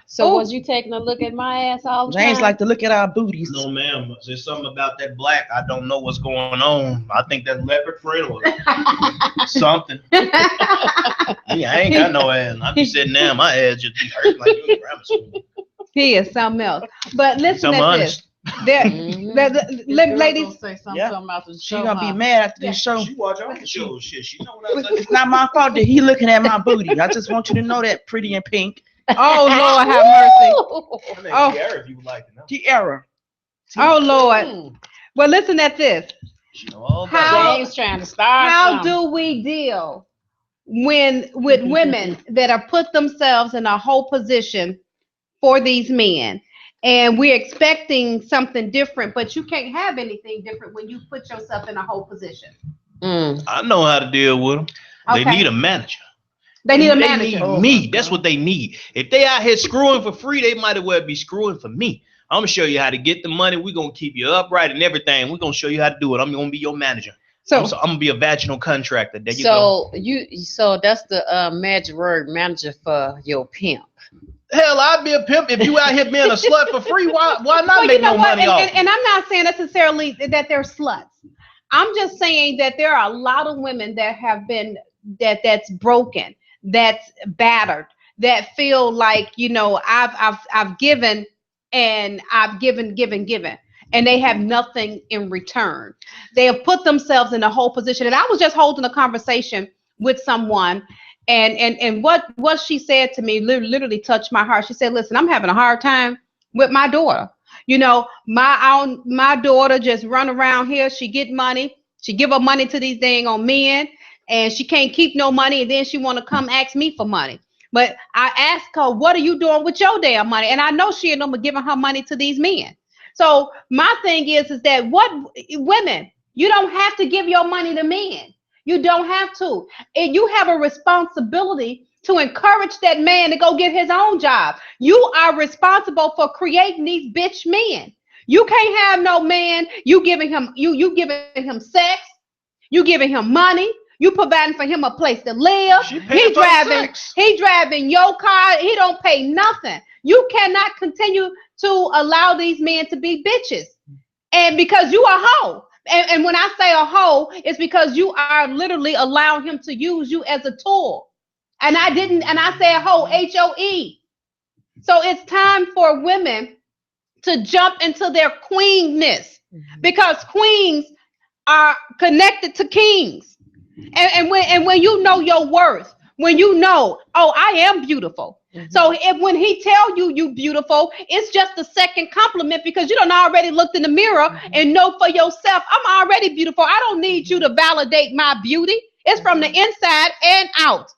Speaker 3: So
Speaker 2: Ooh.
Speaker 3: was you taking a look at my ass all the
Speaker 1: James
Speaker 3: time?
Speaker 1: like to look at our booties.
Speaker 4: No, ma'am. There's something about that black. I don't know what's going on. I think that's leopard print or something. Yeah, I ain't got no ass. I be sitting there, my ass just be hurting like you in grammar school.
Speaker 2: He is something else. But listen
Speaker 4: I'm
Speaker 2: at
Speaker 4: honest.
Speaker 2: this. There,
Speaker 3: Mhm.
Speaker 2: ladies,
Speaker 3: Say something
Speaker 1: Yeah.
Speaker 3: about the
Speaker 1: She
Speaker 3: show,
Speaker 1: gonna be
Speaker 3: huh?
Speaker 1: mad after this show.
Speaker 4: She watch all the shows. Shit, she know what I
Speaker 1: It's not my fault that he looking at my booty. I just want you to know that, pretty and pink.
Speaker 2: oh Lord have mercy.
Speaker 4: say.
Speaker 2: Oh.
Speaker 4: If you would like to know.
Speaker 1: Tiara.
Speaker 2: Oh Lord.
Speaker 3: Mm.
Speaker 2: Well, listen at this.
Speaker 4: She know all about
Speaker 2: How-
Speaker 4: it.
Speaker 3: James trying to start
Speaker 2: How
Speaker 3: something.
Speaker 2: do we deal with women that have put themselves in a whole position for these men? And we're expecting something different, but you can't have anything different when you put yourself in a whole position.
Speaker 3: Mm.
Speaker 4: I know how to deal with them. They
Speaker 2: Okay.
Speaker 4: need a manager.
Speaker 2: They need a
Speaker 4: They
Speaker 2: manager.
Speaker 4: need
Speaker 1: Oh,
Speaker 4: me.
Speaker 1: my
Speaker 4: That's
Speaker 1: God.
Speaker 4: what they need. If they out here screwing for free, they might as well be screwing for me. I'm gonna show you how to get the money. We're gonna keep you upright and everything. We're gonna show you how to do it. I'm gonna be your manager.
Speaker 2: So
Speaker 4: I'm gonna be a vaginal contractor. There you go.
Speaker 3: So that's the magic word, manager for your pimp.
Speaker 4: Hell, I'd be a pimp if you out here being a slut for free. Why not
Speaker 2: well,
Speaker 4: make
Speaker 2: you know
Speaker 4: no
Speaker 2: what?
Speaker 4: money off?
Speaker 2: And I'm not saying necessarily that they're sluts. I'm just saying that there are a lot of women that have been that's broken, that's battered, that feel like, you know, I've given and I've given, and they have nothing in return. They have put themselves in a whole position. And I was just holding a conversation with someone, and what she said to me literally touched my heart. She said, "Listen, I'm having a hard time with my daughter. You know, my daughter just run around here. She get money. She give her money to these dang on men, and she can't keep no money. And then she want to come ask me for money. But I asked her, what are you doing with your damn money? And I know she and them are giving her money to these men. So my thing is that women, you don't have to give your money to men. You don't have to. And you have a responsibility to encourage that man to go get his own job. You are responsible for creating these bitch men. You can't have no man, you giving him sex, you giving him money, You providing for him a place to live.
Speaker 4: She paying for the sex.
Speaker 2: He driving your car. He don't pay nothing. You cannot continue to allow these men to be bitches. And because you a hoe. And when I say a hoe, it's because you are literally allowing him to use you as a tool. And I said hoe, H-O-E. So it's time for women to jump into their queenness, because queens are connected to kings. And when you know your worth, when you know, oh, I am beautiful. So when he tell you beautiful, it's just a second compliment, because you done already looked in the mirror and know for yourself, I'm already beautiful. I don't need you to validate my beauty. It's from the inside and out.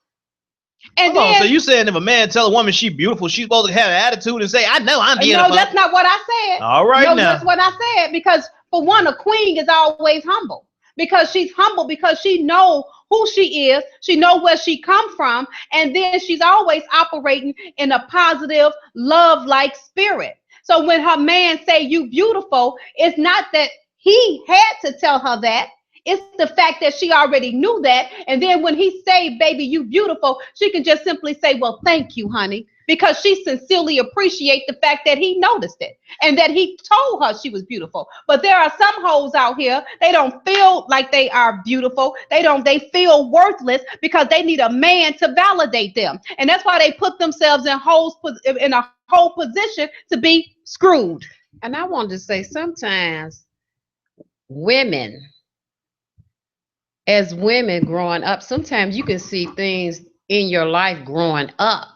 Speaker 2: And
Speaker 4: Hold on, so you saying if a man tell a woman she beautiful, she's supposed to have an attitude and say, I know I'm beautiful?
Speaker 2: No, that's not what I said.
Speaker 4: All right,
Speaker 2: no,
Speaker 4: now.
Speaker 2: That's what I said, because for one, a queen is always humble. Because she's humble, because she know who she is, she know where she come from, and then she's always operating in a positive, love-like spirit. So when her man say you beautiful, it's not that he had to tell her that. It's the fact that she already knew that. And then when he say, baby, you beautiful, she can just simply say, well, thank you, honey, because she sincerely appreciates the fact that he noticed it and that he told her she was beautiful. But there are some hoes out here, they don't feel like they are beautiful. They feel worthless because they need a man to validate them. And that's why they put themselves in a whole position to be screwed.
Speaker 3: And I wanted to say, sometimes women, as women growing up, sometimes you can see things in your life growing up.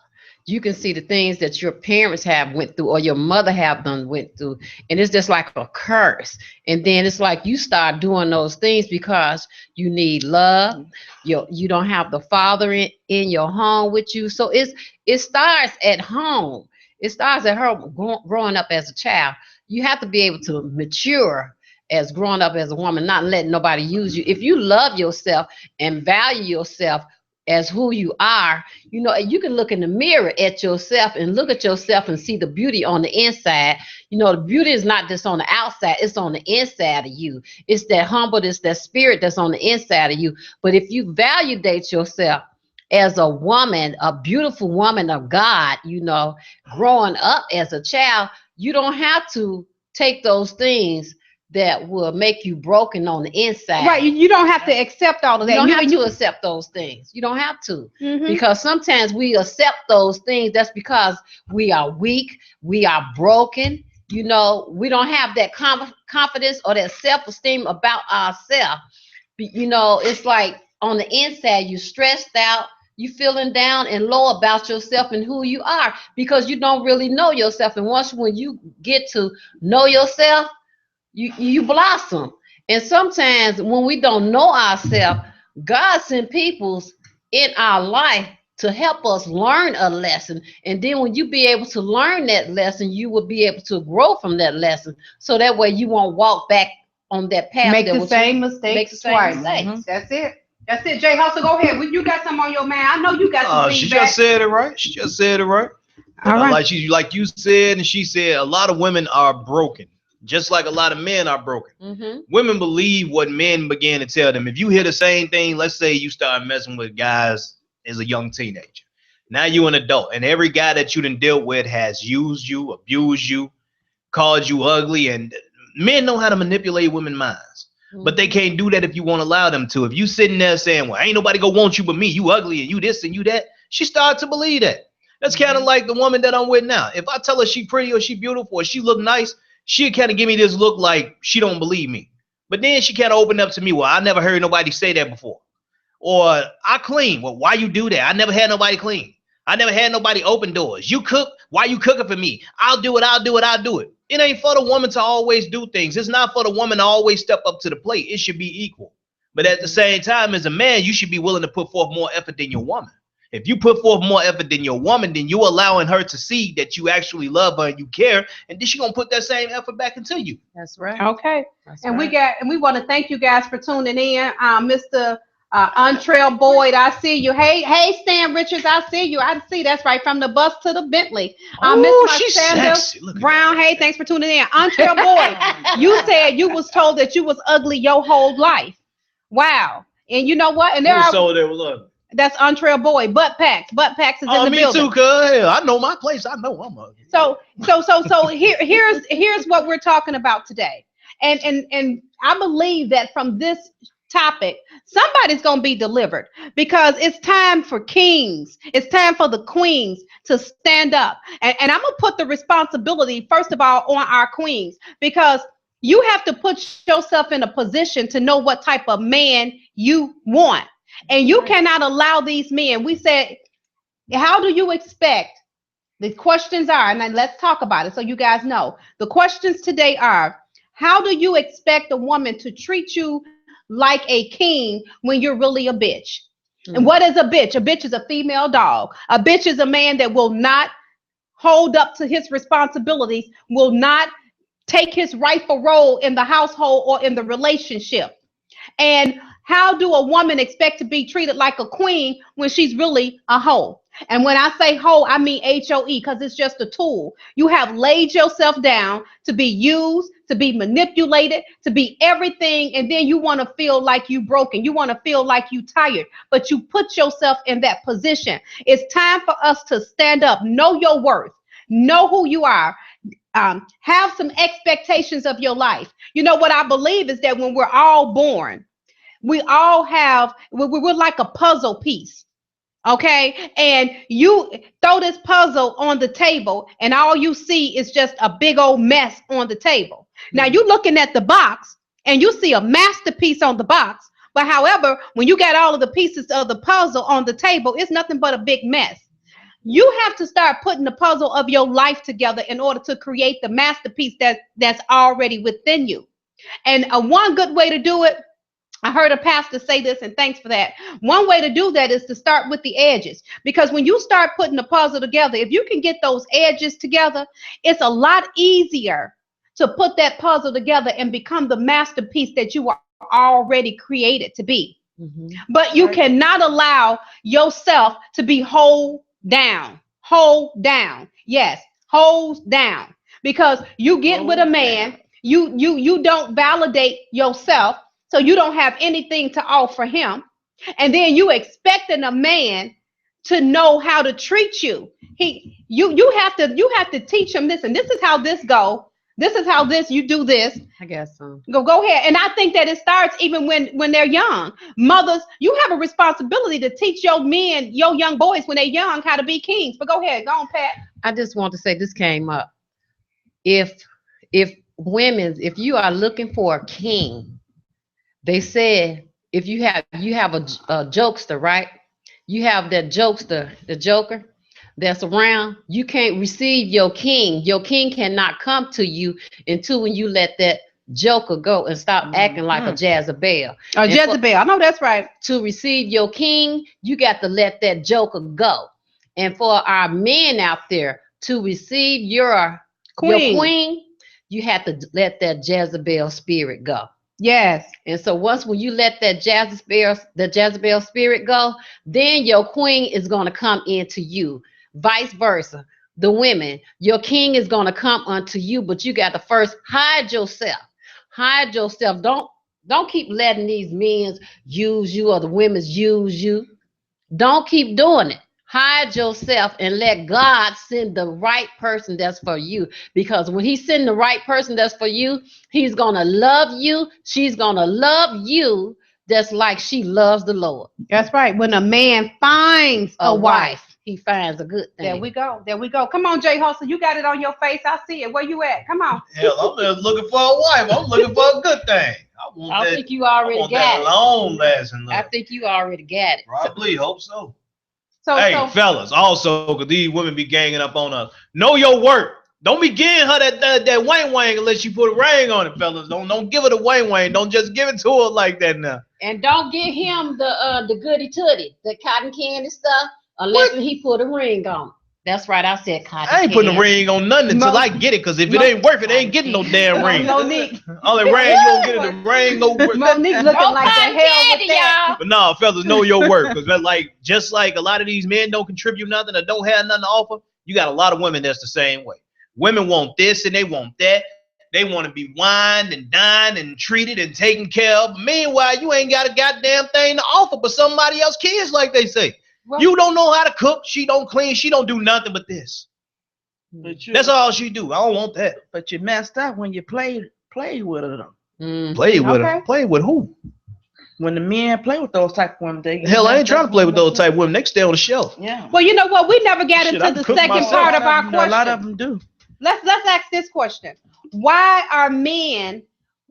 Speaker 3: You can see the things that your parents have went through or your mother have went through. And it's just like a curse. And then it's like you start doing those things because you need love. You don't have the father in your home with you. So it starts at home. It starts at home growing up as a child. You have to be able to mature as growing up as a woman, not letting nobody use you. If you love yourself and value yourself as who you are, you know, you can look in the mirror at yourself and look at yourself and see the beauty on the inside. You know, the beauty is not just on the outside, it's on the inside of you. It's that humbleness, that spirit that's on the inside of you. But if you validate yourself as a woman, a beautiful woman of God, you know, growing up as a child, you don't have to take those things that will make you broken on the inside.
Speaker 2: Right. You don't have to accept all of that.
Speaker 3: You don't have to accept those things. You don't have to. Because sometimes we accept those things. That's because we are weak. We are broken. You know, we don't have that confidence or that self-esteem about ourselves. You know, it's like on the inside, you're stressed out. You feeling down and low about yourself and who you are because you don't really know yourself. And when you get to know yourself, you blossom. And sometimes when we don't know ourselves, God sent people in our life to help us learn a lesson. And then when you be able to learn that lesson, you will be able to grow from that lesson. So that way you won't walk back on that path.
Speaker 2: Make the same mistakes twice. That's it. That's it. J. Hustle, go ahead. You got something on your mind. I know you got some
Speaker 4: She
Speaker 2: feedback.
Speaker 4: just said it right. She just said it right.
Speaker 2: All right.
Speaker 4: Like you said, and she said, a lot of women are broken. Just like a lot of men are broken. Women believe what men began to tell them. If you hear the same thing, let's say you start messing with guys as a young teenager. Now you're an adult, and every guy that you done dealt with has used you, abused you, called you ugly, and men know how to manipulate women's minds. But they can't do that if you won't allow them to. If you sitting there saying, well, ain't nobody gonna want you but me, you ugly, and you this and you that, she starts to believe that. That's kind of like the woman that I'm with now. If I tell her she pretty or she beautiful or she look nice, she'll kind of give me this look like she don't believe me. But then she kind of open up to me. Well, I never heard nobody say that before. Or I clean. Well, why you do that? I never had nobody clean. I never had nobody open doors. You cook. Why you cooking for me? I'll do it. I'll do it. I'll do it. It ain't for the woman to always do things. It's not for the woman to always step up to the plate. It should be equal. But at the same time, as a man, you should be willing to put forth more effort than your woman. If you put forth more effort than your woman, then you allowing her to see that you actually love her and you care, and then she's gonna put that same effort back into you.
Speaker 3: That's right.
Speaker 2: Okay.
Speaker 3: That's
Speaker 2: and
Speaker 3: right.
Speaker 2: we want to thank you guys for tuning in. Mr. Untrail Boyd, I see you. Hey, Stan Richards, I see you. I see. That's right. From the bus to the Bentley. Miss
Speaker 4: She's
Speaker 2: Sanders
Speaker 4: sexy. Look at
Speaker 2: Brown.
Speaker 4: that.
Speaker 2: Hey, thanks for tuning in. Untrail Boyd, you said you was told that you was ugly your whole life. Wow. And you know what? And
Speaker 4: Who
Speaker 2: there are
Speaker 4: sold there was ugly?
Speaker 2: that's Entree Boy. Butt packs. Butt packs is in the
Speaker 4: Me
Speaker 2: building.
Speaker 4: too, cuz. Hell, I know my place. I know I'm ugly.
Speaker 2: So here's what we're talking about today. And I believe that from this topic, somebody's gonna be delivered because it's time for kings, it's time for the queens to stand up. And I'm gonna put the responsibility, first of all, on our queens, because you have to put yourself in a position to know what type of man you want. And you cannot allow these men. We said, how do you expect? The questions are, and then let's talk about it so you guys know. The questions today are, how do you expect a woman to treat you like a king when you're really a bitch? And what is a bitch? A bitch is a female dog. A bitch is a man that will not hold up to his responsibilities, will not take his rightful role in the household or in the relationship. And how do a woman expect to be treated like a queen when she's really a hoe? And when I say hoe, I mean HOE, because it's just a tool. You have laid yourself down to be used, to be manipulated, to be everything. And then you want to feel like you broken. You want to feel like you tired, but you put yourself in that position. It's time for us to stand up, know your worth, know who you are. Have some expectations of your life. You know what I believe is that when we're all born, we're like a puzzle piece. Okay. And you throw this puzzle on the table and all you see is just a big old mess on the table. Now you're looking at the box and you see a masterpiece on the box. But however, when you got all of the pieces of the puzzle on the table, it's nothing but a big mess. You have to start putting the puzzle of your life together in order to create the masterpiece that's already within you. And one good way to do it, I heard a pastor say this, and thanks for that. One way to do that is to start with the edges, because when you start putting the puzzle together, if you can get those edges together, it's a lot easier to put that puzzle together and become the masterpiece that you are already created to be. Mm-hmm. But you cannot allow yourself to be hold down. Yes, hold down, because you get with a man, you don't validate yourself. So you don't have anything to offer him. And then you expecting a man to know how to treat you. You have to teach him this, and this is how this go. This is how you do this.
Speaker 3: I guess so.
Speaker 2: Go ahead. And I think that it starts even when they're young. Mothers, you have a responsibility to teach your men, your young boys when they're young, how to be kings. But go ahead, go on, Pat.
Speaker 3: I just want to say this came up. If you are looking for a king, they said if you have a jokester, right? You have that jokester, the joker that's around, you can't receive your king. Your king cannot come to you until when you let that joker go and stop acting like a Jezebel.
Speaker 2: Jezebel, I know that's right.
Speaker 3: To receive your king, you got to let that joker go. And for our men out there to receive your queen, you have to let that Jezebel spirit go.
Speaker 2: Yes.
Speaker 3: And so when you let that Jezebel spirit go, then your queen is going to come into you. Vice versa. The women, your king is going to come unto you, but you got to first hide yourself. Hide yourself. Don't keep letting these men use you or the women use you. Don't keep doing it. Hide yourself and let God send the right person that's for you. Because when he sends the right person that's for you, he's going to love you. She's going to love you just like she loves the Lord.
Speaker 2: That's right. When a man finds a wife,
Speaker 3: he finds a good thing.
Speaker 2: There we go. Come on, J.Hustle. You got it on your face. I see it. Where you at? Come on.
Speaker 4: Hell, I'm just looking for a wife. I'm looking for a good thing.
Speaker 3: I think you already got it.
Speaker 4: Long lasting love.
Speaker 3: I think you already got it.
Speaker 4: Probably. Hope so.
Speaker 2: So,
Speaker 4: fellas, also, because these women be ganging up on us. Know your worth. Don't be giving her that wang unless you put a ring on it, fellas. Don't give her the wang. Don't just give it to her like that now.
Speaker 3: And don't give him the goody tootie, the cotton candy stuff, unless he put a ring on. That's right, I said cotton candy.
Speaker 4: I ain't putting a ring on nothing until I get it, because if it ain't worth it, ain't getting no damn ring.
Speaker 2: Monique.
Speaker 4: Only ring you don't get it, the ring no worth.
Speaker 2: Monique looking like the hell with that.
Speaker 4: But no, fellas, know your worth. Because just like a lot of these men don't contribute nothing or don't have nothing to offer, you got a lot of women that's the same way. Women want this and they want that. They want to be wined and dined and treated and taken care of. Meanwhile, you ain't got a goddamn thing to offer but somebody else's kids, like they say.
Speaker 2: Well,
Speaker 4: You don't know how to cook. She don't clean. She don't do nothing but this. That's all she do. I don't want that.
Speaker 1: But you messed up when you played with her though.
Speaker 4: Play with her.
Speaker 2: Okay.
Speaker 4: Play with who?
Speaker 1: When the men play with those type of women, they
Speaker 4: Hell, I ain't trying to play with those type of women. They can stay on the shelf.
Speaker 1: Yeah.
Speaker 2: Well, you know what? We never got
Speaker 4: Shit,
Speaker 2: into
Speaker 4: I
Speaker 2: the
Speaker 4: cook
Speaker 2: second
Speaker 4: myself.
Speaker 2: part of our
Speaker 1: A lot of
Speaker 2: question.
Speaker 1: them do.
Speaker 2: Let's ask this question. Why are men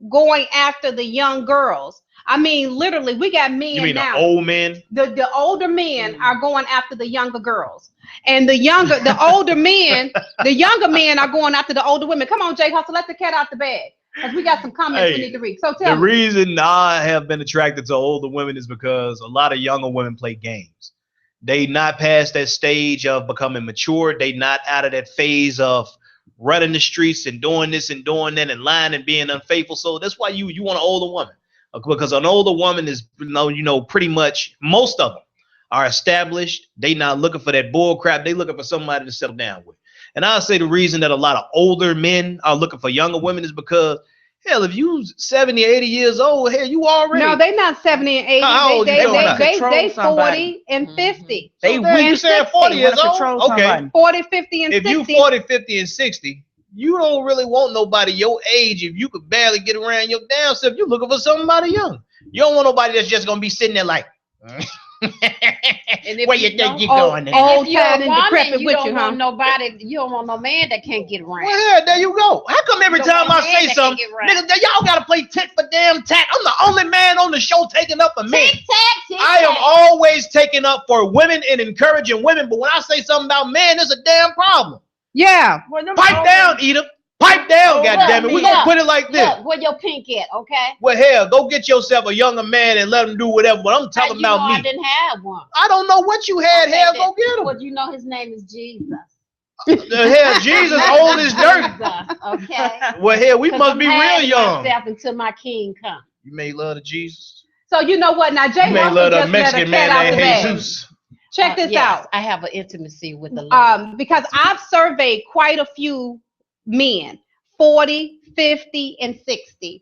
Speaker 2: going after the young girls? I mean, literally, we got men
Speaker 4: You mean
Speaker 2: now.
Speaker 4: the old men?
Speaker 2: The older men are going after the younger girls. And the older men, the younger men are going after the older women. Come on, J. Hustle, let the cat out the bag. Because we got some comments we
Speaker 4: Hey,
Speaker 2: need to read. So
Speaker 4: The
Speaker 2: tell me.
Speaker 4: reason I have been attracted to older women is because a lot of younger women play games. They not past that stage of becoming mature. They not out of that phase of running the streets and doing this and doing that and lying and being unfaithful. So that's why you want an older woman, because an older woman is pretty much most of them are established. They not looking for that bull crap. They looking for somebody to settle down with. And I'll say the reason that a lot of older men are looking for younger women is because, hell, if you 70, 80 years old, hell, you already.
Speaker 2: No, they not 70 and 80.
Speaker 4: How old you
Speaker 2: They
Speaker 4: going now?
Speaker 2: they
Speaker 1: Control
Speaker 2: 40
Speaker 1: somebody.
Speaker 2: and 50.
Speaker 1: They
Speaker 2: So
Speaker 1: weak.
Speaker 2: they're
Speaker 4: You saying
Speaker 2: 60.
Speaker 4: 40 years
Speaker 1: Wanna
Speaker 4: old?
Speaker 1: control
Speaker 4: Okay.
Speaker 1: somebody.
Speaker 2: 40, 50, and
Speaker 4: If
Speaker 2: 60.
Speaker 4: you 40, 50, and 60, you don't really want nobody your age. If you could barely get around your damn self, you're looking for somebody young. You don't want nobody that's just gonna be sitting there like,
Speaker 3: And if
Speaker 4: where you
Speaker 3: you
Speaker 4: think
Speaker 3: don't-
Speaker 4: you
Speaker 2: Oh,
Speaker 4: going?
Speaker 2: oh.
Speaker 3: If you're
Speaker 2: Old-time
Speaker 3: a
Speaker 2: and
Speaker 3: woman,
Speaker 2: decrepit
Speaker 3: you
Speaker 2: with
Speaker 3: don't
Speaker 2: you, huh?
Speaker 3: want nobody. You don't want no man that can't get around.
Speaker 4: Well, yeah, there you go. How come every
Speaker 3: You don't
Speaker 4: time
Speaker 3: want
Speaker 4: I
Speaker 3: a man
Speaker 4: say
Speaker 3: that
Speaker 4: something,
Speaker 3: can get right.
Speaker 4: niggas, y'all gotta play tit for damn tat? I'm the only man on the show taking up for men. I am always taking up for women and encouraging women, but when I say something about men, it's a damn problem.
Speaker 2: Yeah.
Speaker 4: Pipe down, Edith. Pipe down, goddammit. We're gonna put it like this.
Speaker 3: Look, where your pink at, okay?
Speaker 4: Well, hell, go get yourself a younger man and let him do whatever. But I'm talking
Speaker 3: How you know
Speaker 4: about
Speaker 3: I
Speaker 4: me.
Speaker 3: didn't have one.
Speaker 4: I don't know what you had.
Speaker 3: Okay,
Speaker 4: Hell,
Speaker 3: then.
Speaker 4: go get him.
Speaker 3: Well, you know his name is Jesus.
Speaker 4: The hell, Jesus old as dirt.
Speaker 3: Jesus, okay?
Speaker 4: Well, hell, we
Speaker 3: 'Cause
Speaker 4: must
Speaker 3: I'm
Speaker 4: be real
Speaker 3: hiding
Speaker 4: young.
Speaker 3: myself until my king comes.
Speaker 4: You may love the Jesus.
Speaker 2: So you know what? Now, Jay
Speaker 4: You may
Speaker 2: Hustle
Speaker 4: love the
Speaker 2: just let a
Speaker 4: Mexican
Speaker 2: cat
Speaker 4: man
Speaker 2: out the
Speaker 4: named
Speaker 2: bag.
Speaker 4: Jesus.
Speaker 2: Check this
Speaker 3: Yes,
Speaker 2: out.
Speaker 3: I have an intimacy with the Lord.
Speaker 2: Because I've surveyed quite a few men, 40, 50, and 60.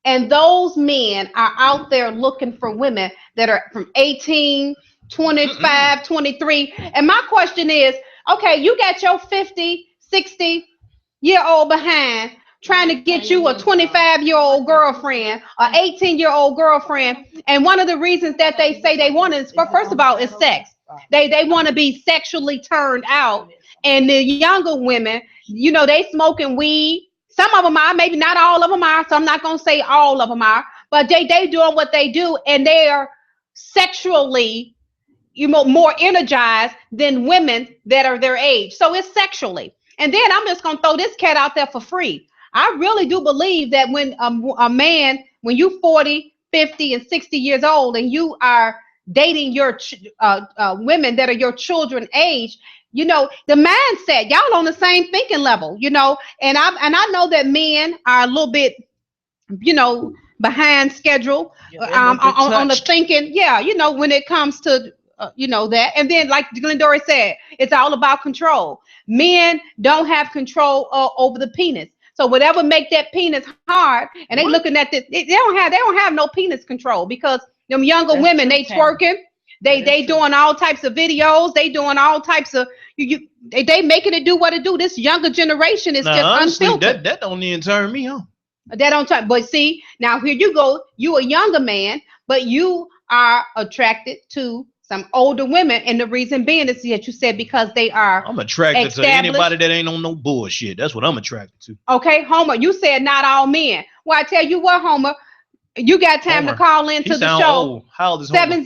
Speaker 2: And those men are out there looking for women that are from 18, 25, 23. And my question is, okay, you got your 50, 60-year-old behind trying to get you a 25-year-old girlfriend, an 18-year-old girlfriend. And one of the reasons that they say they want is, first of all, is sex. They want to be sexually turned out. And the younger women, they smoking weed. Some of them are, maybe not all of them are. So I'm not going to say all of them are, but they doing what they do, and they are sexually, more energized than women that are their age. So it's sexually. And then I'm just going to throw this cat out there for free. I really do believe that when a man, when you 40, 50, and 60 years old, and you are dating your women that are your children age, the mindset, y'all on the same thinking level, and I know that men are a little bit, behind schedule on the thinking. Yeah, when it comes to that. And then, like Glendora said, it's all about control. Men don't have control over the penis. So whatever make that penis hard, and they looking at this, they don't have no penis control, because them younger women, they twerking. They doing all types of videos. They doing all types of they making it do what it do. This younger generation is just
Speaker 4: honestly,
Speaker 2: unfiltered.
Speaker 4: that don't even turn me on.
Speaker 2: That don't turn. But see, now here you go. You a younger man, but you are attracted to some older women, and the reason being is that you said because they are.
Speaker 4: I'm attracted to anybody that ain't on no bullshit. That's what I'm attracted to.
Speaker 2: Okay, Homer, you said not all men. Well, I tell you what, Homer, you got time to call into the show.
Speaker 4: Old. How old is Homer?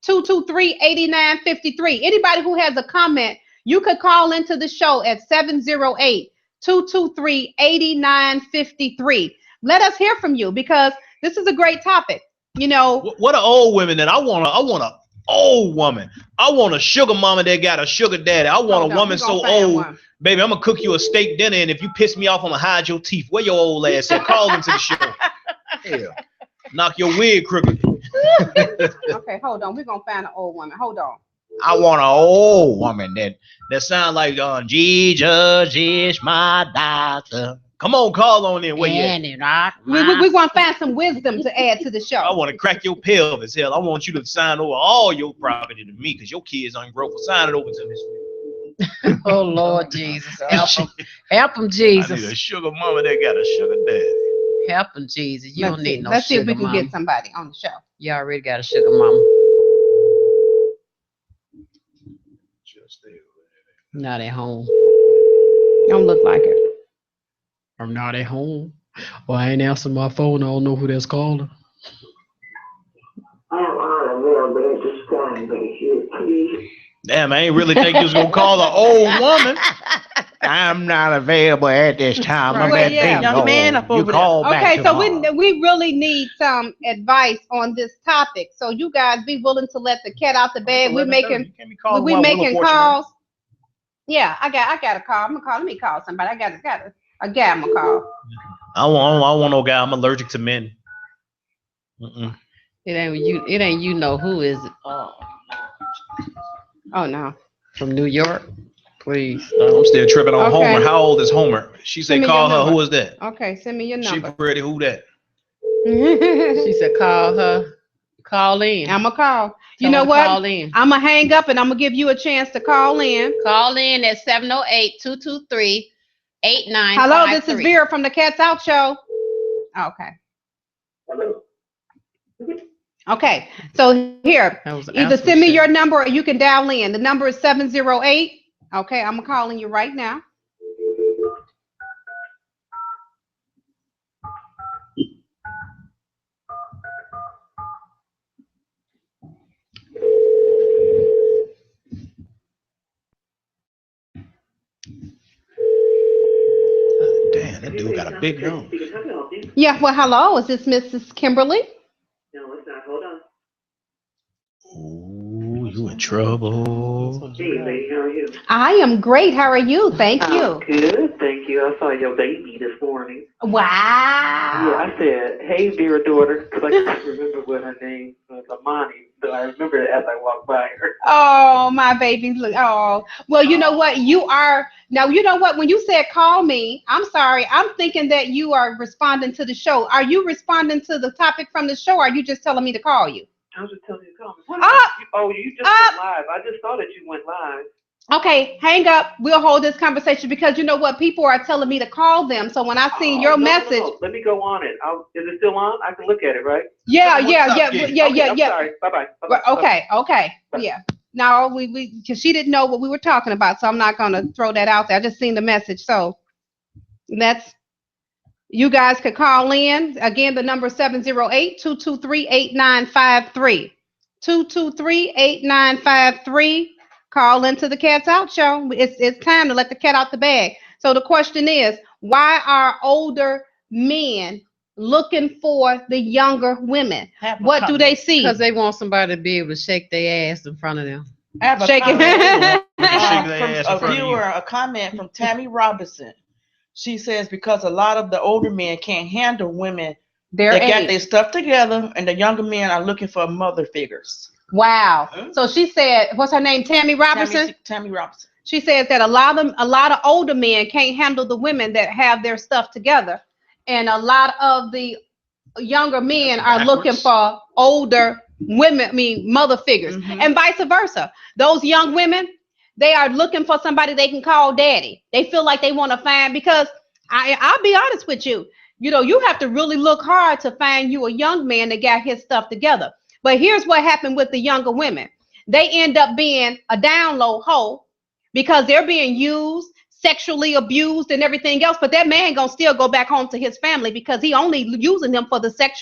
Speaker 2: 708-223-8953. Anybody who has a comment, you could call into the show at 708-223-8953. Let us hear from you, because this is a great topic.
Speaker 4: What are old women that I want a old woman. I want a sugar mama that got a sugar daddy. I want a woman so old, baby, I'm gonna cook you a steak dinner, and if you piss me off, I'm gonna hide your teeth. Where your old ass at? Call into the show. Yeah. Knock your wig crooked.
Speaker 2: Okay, hold on. We're gonna find an old woman. Hold on.
Speaker 4: I want an old woman that sound like Jesus is my doctor. Come on, call on in. Where you at?
Speaker 2: We want to find some wisdom to add to the show.
Speaker 4: I want to crack your pelvis. Hell, I want you to sign over all your property to me because your kids aren't broke. Sign it over to me.
Speaker 3: Oh, Lord Jesus. Help them. Help them, Jesus.
Speaker 4: I need a sugar mama that got a sugar daddy.
Speaker 3: Help them, Jesus. You don't need no
Speaker 2: Let's see
Speaker 3: sugar
Speaker 2: if we can
Speaker 3: mama.
Speaker 2: get somebody on the show.
Speaker 3: You already got a sugar mama. Not at home.
Speaker 2: Don't look like it.
Speaker 3: I'm not at home. Well, I ain't answering my phone. I don't know who that's calling.
Speaker 4: Damn, I ain't really think you was gonna call an old woman. I'm not available at this time. I'm
Speaker 2: Well,
Speaker 4: at
Speaker 2: yeah.
Speaker 4: bingo.
Speaker 1: Young man up
Speaker 4: You
Speaker 1: over
Speaker 4: call back
Speaker 2: Okay, so
Speaker 4: tomorrow.
Speaker 2: we really need some advice on this topic. So you guys be willing to let the cat out the bag. We're making calls. Yeah, I got a call. I'm gonna call. Let me call somebody. I got a guy. I'm gonna call.
Speaker 4: I want no guy. I'm allergic to men. Mm-mm.
Speaker 3: It ain't you know who is it?
Speaker 2: Oh no.
Speaker 3: From New York? Please.
Speaker 4: I'm still tripping on
Speaker 2: Okay.
Speaker 4: Homer. How old is Homer? She said,
Speaker 2: Send me
Speaker 4: call
Speaker 2: your
Speaker 4: her.
Speaker 2: number.
Speaker 4: Who is that?
Speaker 2: Okay, send me your
Speaker 4: She
Speaker 2: number.
Speaker 4: pretty. Who that?
Speaker 3: She said, call her. Call in.
Speaker 2: I'm gonna call. You
Speaker 3: Tell
Speaker 2: know
Speaker 3: her to
Speaker 2: what?
Speaker 3: Call in.
Speaker 2: I'm gonna hang up and I'm gonna give you a chance to call in.
Speaker 3: Call in at 708-223-8953.
Speaker 2: Hello, this is Vera from the Cats Out Show. Okay. Okay, so here,
Speaker 3: That was
Speaker 2: either
Speaker 3: Aspen
Speaker 2: send me
Speaker 3: shit.
Speaker 2: your number or you can dial in. The number is 708. Okay, I'm calling you right now.
Speaker 4: Damn, that dude got a big nose.
Speaker 2: Yeah, well, hello, is this Mrs. Kimberly?
Speaker 6: No, it's not. Hold on.
Speaker 4: Ooh, you in trouble.
Speaker 6: Hey, lady, how are you?
Speaker 2: I am great. How are you? Thank
Speaker 6: I'm
Speaker 2: you.
Speaker 6: good, thank you. I saw your baby this morning.
Speaker 2: Wow.
Speaker 6: Yeah, I said, hey, Vera daughter, because I can't remember what her name was, Amani, but I remember it as I walked by her.
Speaker 2: Oh, my baby. Look. Oh, well, you know what? You are now. You know what? When you said call me, I'm sorry. I'm thinking that you are responding to the show. Are you responding to the topic from the show? Or are you just telling me to call you?
Speaker 6: I was just telling you to call me. You just went live. I just saw that you went live.
Speaker 2: Okay, hang up. We'll hold this conversation because you know what? People are telling me to call them. So when I see your message,
Speaker 6: No. Let me go on it. Is it still on? I can look at it, right?
Speaker 2: yeah.
Speaker 6: I'm sorry. Bye-bye.
Speaker 2: Okay. Yeah. No, we because she didn't know what we were talking about, so I'm not gonna throw that out there. I just seen the message, so you guys could call in. Again, the number is 708-223-8953. 223-8953. Call into the Cats Out Show. It's time to let the cat out the bag. So the question is, why are older men looking for the younger women? What do they see?
Speaker 3: Because they want somebody to be able to shake their ass in front of them.
Speaker 1: I have a
Speaker 2: Shaking.
Speaker 1: comment,
Speaker 4: Shake their
Speaker 1: from
Speaker 4: ass in
Speaker 1: a
Speaker 4: front of you.
Speaker 1: viewer, a comment from Tammy Robinson. She says because a lot of the older men can't handle women
Speaker 2: Their
Speaker 1: that got
Speaker 2: age.
Speaker 1: their stuff together, and the younger men are looking for mother figures.
Speaker 2: Wow. So she said, what's her name? Tammy Robinson.
Speaker 1: Tammy Robinson.
Speaker 2: She says that a lot of older men can't handle the women that have their stuff together, and a lot of the younger men are looking for older women. I mean, mother figures, and vice versa. Those young women, they are looking for somebody they can call daddy. They feel like they want to find because I'll be honest with you. You know, you have to really look hard to find you a young man that got his stuff together. But here's what happened with the younger women. They end up being a down low hoe because they're being used, sexually abused, and everything else. But that man gonna still go back home to his family because he only using them for sex.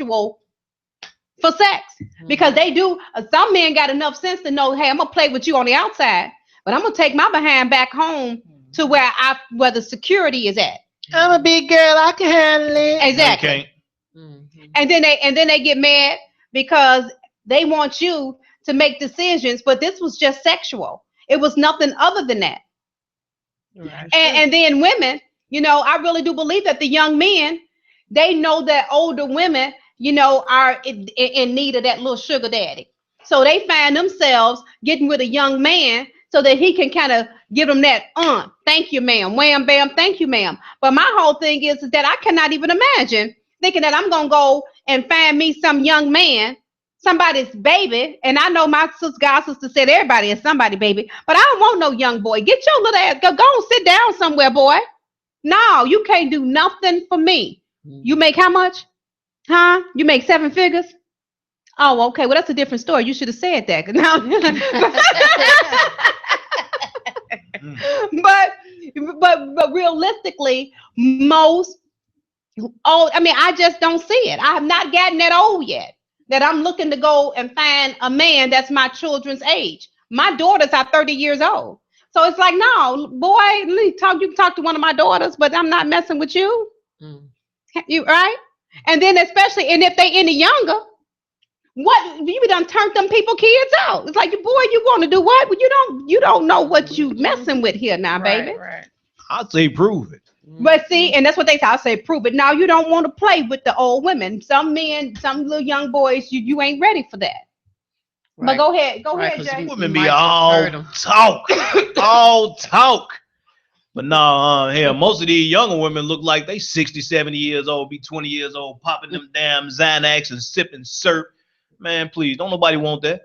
Speaker 2: Because they do. Some men got enough sense to know, hey, I'm gonna play with you on the outside, but I'm gonna take my behind back home to where the security is at.
Speaker 3: I'm a big girl. I can handle it.
Speaker 2: Exactly. And then they get mad because they want you to make decisions, but this was just sexual. It was nothing other than that. Right. And then women, you know, I really do believe that the young men, they know that older women, you know, are in need of that little sugar daddy. So they find themselves getting with a young man so that he can kind of give them that, thank you, ma'am, wham, bam, thank you, ma'am. But my whole thing is that I cannot even imagine thinking that I'm going to go and find me some young man, somebody's baby. And I know my god sister said everybody is somebody baby, but I don't want no young boy. Get your little ass, go and sit down somewhere, boy. No, you can't do nothing for me. You make how much? Huh? You make 7 figures? Oh, okay. Well, that's a different story. You should have said that. But realistically, I just don't see it. I have not gotten that old yet that I'm looking to go and find a man that's my children's age. My daughters are 30 years old. So it's like, no, boy, you can talk to one of my daughters, but I'm not messing with you. You right? And then especially, and if they any younger, what you done turned them people kids out. It's like, boy, you want to do what? Well, you don't know what you messing with here now, baby.
Speaker 4: Right. I'd say prove it.
Speaker 2: But see, and that's what they say. I say prove it. Now you don't want to play with the old women. Some men, some little young boys, you ain't ready for that. Right. But go ahead, Jay.
Speaker 4: Women be all talk, all talk. But no, hell, most of these younger women look like they 60, 70 years old, be 20 years old, popping them damn Xanax and sipping syrup. Man, please, don't nobody want that.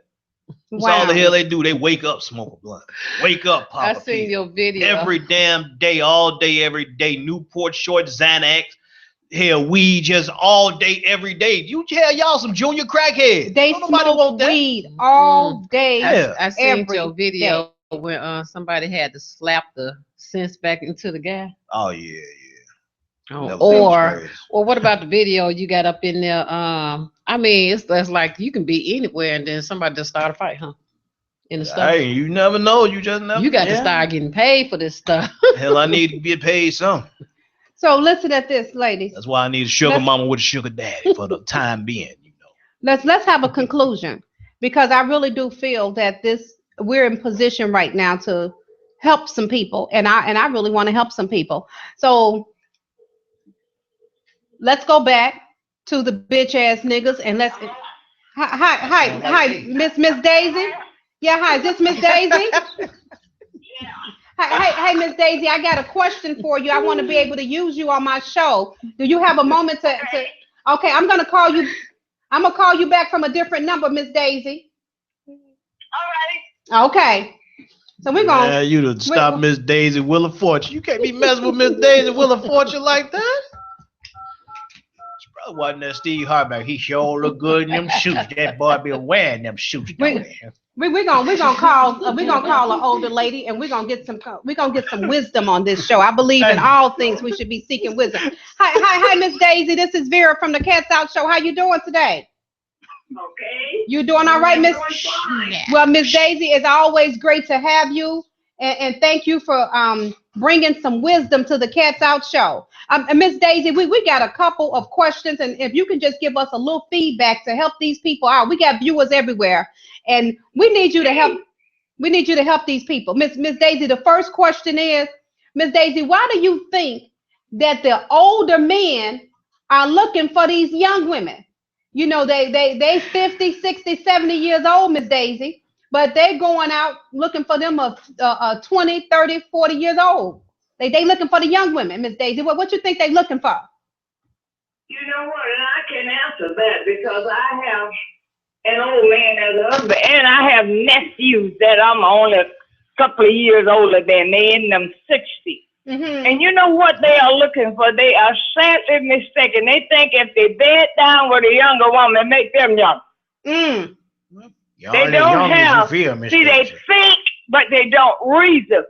Speaker 4: That's all the hell they do. They wake up, smoke a blunt. Wake up, pop a pill.
Speaker 3: I seen your video.
Speaker 4: Every damn day, all day, every day. Newport Short, Xanax. Hell, weed just all day, every day. You tell y'all some junior crackheads.
Speaker 2: They smoke weed all day.
Speaker 3: I seen your video when somebody had to slap the sense back into the guy.
Speaker 4: Oh, yeah.
Speaker 3: Or what about the video you got up in there? It's like you can be anywhere and then somebody just start a fight, huh? In the stuff.
Speaker 4: Hey, you never know. You just never.
Speaker 3: You got to start getting paid for this stuff.
Speaker 4: Hell, I need to get paid some.
Speaker 2: So listen at this, ladies.
Speaker 4: That's why I need a sugar mama with a sugar daddy for the time being.
Speaker 2: Let's have a conclusion, because I really do feel that we're in position right now to help some people, and I really want to help some people. So let's go back to the bitch ass niggas and let's. Hi, Miss Daisy. Yeah, hi. Is this Miss Daisy? Hey, Miss Daisy. I got a question for you. I want to be able to use you on my show. Do you have a moment to? Okay, I'm gonna call you. I'm gonna call you back from a different number, Miss Daisy. All right. Okay. So we're gonna.
Speaker 4: Yeah, you to stop Miss Daisy Wheel of Fortune. You can't be messing with Miss Daisy Wheel of Fortune like that. Wasn't that Steve Harback? He sure look good in them shoes. That boy be wearing them shoes.
Speaker 2: We're gonna call an older lady, and we're gonna get some wisdom on this show. I believe in all things we should be seeking wisdom. Hi, Miss Daisy. This is Vera from the Cats Out Show. How you doing today?
Speaker 7: Okay.
Speaker 2: You doing all right, Miss? Well, Miss Daisy, it's always great to have you, and thank you for bringing some wisdom to the Cats Out Show. Miss Daisy, we got a couple of questions, and if you can just give us a little feedback to help these people out. We got viewers everywhere, and we need you to help. We need you to help these people. Miss Daisy, the first question is, Miss Daisy, why do you think that the older men are looking for these young women? You know, they 50, 60, 70 years old, Miss Daisy, but they're going out looking for them of 20, 30, 40 years old. They looking for the young women, Miss Daisy. What you think they looking for?
Speaker 7: You know what? And I can answer that because I have an old man as a husband, and I have nephews that I'm only a couple of years older than. They in them 60s. Mm-hmm. And you know what they are looking for? They are sadly mistaken. They think if they bed down with a younger woman, make them young.
Speaker 2: Mm.
Speaker 7: They don't have. See, they think, but they don't reason.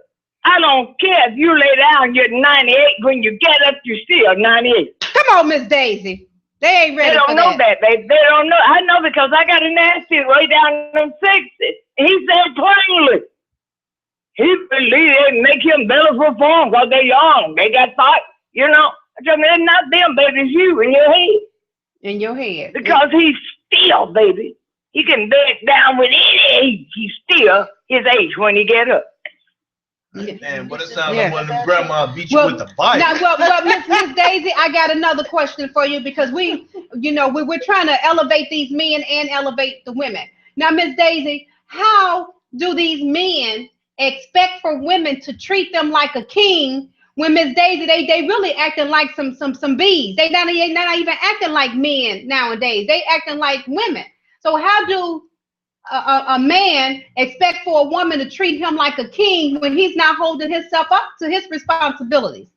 Speaker 7: I don't care if you lay down, you're 98. When you get up, you're still 98.
Speaker 2: Come on, Miss Daisy. They ain't ready.
Speaker 7: They don't know that. They don't know. I know because I got a nasty way down in them 60s. He said plainly. He believed it make him better perform because they're young. They got thought, you know. I mean, it's not them, baby. It's you in your head.
Speaker 2: In your head.
Speaker 7: Because he's still, baby. He can bed down with any age. He's still his age when he get up.
Speaker 4: Man, but it sounds like when the grandma beat you with the bike.
Speaker 2: Now, well, Miss Daisy, I got another question for you because we're trying to elevate these men and elevate the women. Now, Miss Daisy, how do these men expect for women to treat them like a king when Miss Daisy, they really acting like some bees. They're not even acting like men nowadays. They acting like women. So how do a man expect for a woman to treat him like a king when he's not holding himself up to his responsibilities?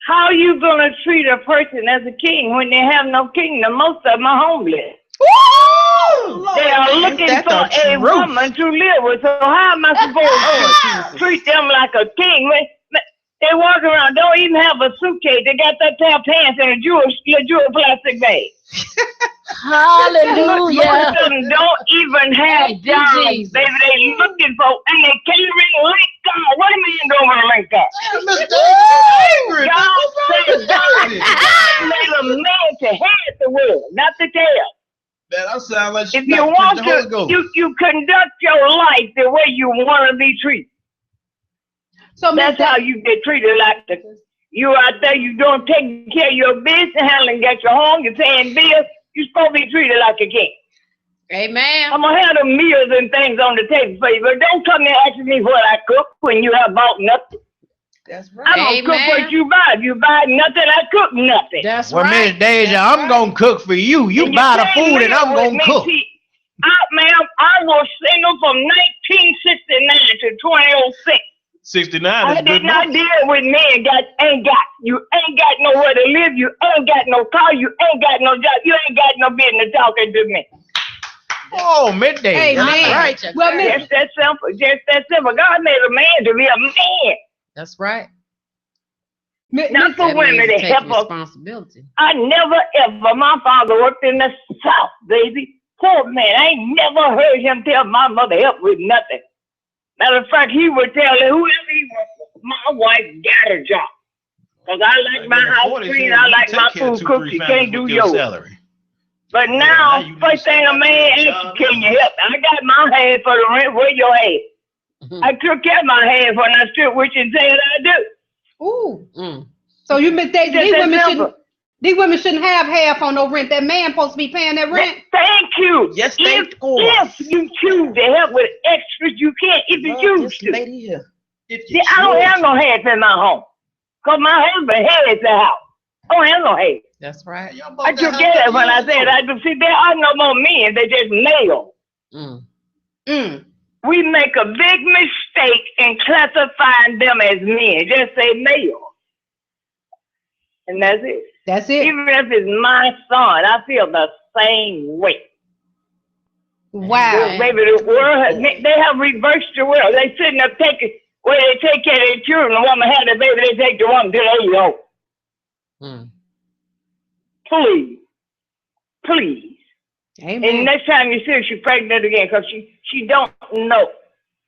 Speaker 7: How you gonna treat a person as a king when they have no kingdom? Most of them are homeless.
Speaker 2: Ooh,
Speaker 7: They are looking for a woman to live with. So how am I supposed to treat them like a king? When they walk around, don't even have a suitcase. They got that pair of pants and a jewel plastic bag.
Speaker 3: Hallelujah.
Speaker 7: Most of them don't even have jobs, baby. They looking for, and they carrying link card. What do you mean don't want a link card? God said God made a man to head the world, not the tail.
Speaker 4: That sound like
Speaker 7: if you want to, you conduct your life the way you want to be treated. So that's how you get treated like you out there. You don't take care of your business, handling, get your home, you're paying bills. You're supposed to be treated like a king.
Speaker 3: Amen.
Speaker 7: I'm gonna have the meals and things on the table for you, but don't come here asking me what I cook when you have bought nothing.
Speaker 1: That's right.
Speaker 7: I don't cook what you buy. If you buy nothing, I cook nothing.
Speaker 3: That's
Speaker 4: well,
Speaker 3: right.
Speaker 4: Miss Deja, I'm gonna cook for you. You buy the food and I'm gonna cook.
Speaker 7: Ma'am, I was single from 1969 to 2006.
Speaker 4: 69
Speaker 7: I did not deal with men ain't got. You ain't got nowhere to live. You ain't got no car. You ain't got no job. You ain't got no business talking to me.
Speaker 4: Oh, midday.
Speaker 2: Hey,
Speaker 4: that's
Speaker 2: man.
Speaker 4: right.
Speaker 2: Well,
Speaker 7: just that simple. Just that simple. God made a man to be a man.
Speaker 3: That's right.
Speaker 7: Not for women to help us.
Speaker 3: Responsibility.
Speaker 7: I never ever. My father worked in the South, baby. Poor man. I ain't never heard him tell my mother help with nothing. Matter of fact, he would tell her whoever he was, my wife got a job. Because I like my house clean, I like my food cooked. You can't do yours.
Speaker 4: Salary.
Speaker 7: But now first thing a man asks, can you help? I got my hand for the rent. Where your head? I took care of my hand when I stood with you and said I do.
Speaker 2: Ooh. So you Miss Daisy, these women shouldn't have half on no rent. That man supposed to be paying that rent.
Speaker 7: Thank you.
Speaker 1: Yes,
Speaker 7: if you choose to help with extras, you can. If you choose to.
Speaker 1: Lady here.
Speaker 7: See, I don't have no heads in my home. Because my husband heads the house. I don't have no heads.
Speaker 3: That's right.
Speaker 7: I took care of it when I said I do. See, there are no more men. They're just male. We make a big mistake in classifying them as men. Just say male. And that's it.
Speaker 2: That's it.
Speaker 7: Even if it's my son, I feel the same way.
Speaker 2: Wow.
Speaker 7: Baby, the world, they have reversed the world. They sitting up taking, where they take care of their children. The woman had the baby, they take the woman till they old. Please.
Speaker 2: Amen.
Speaker 7: And next time you see her, she's pregnant again because she don't know.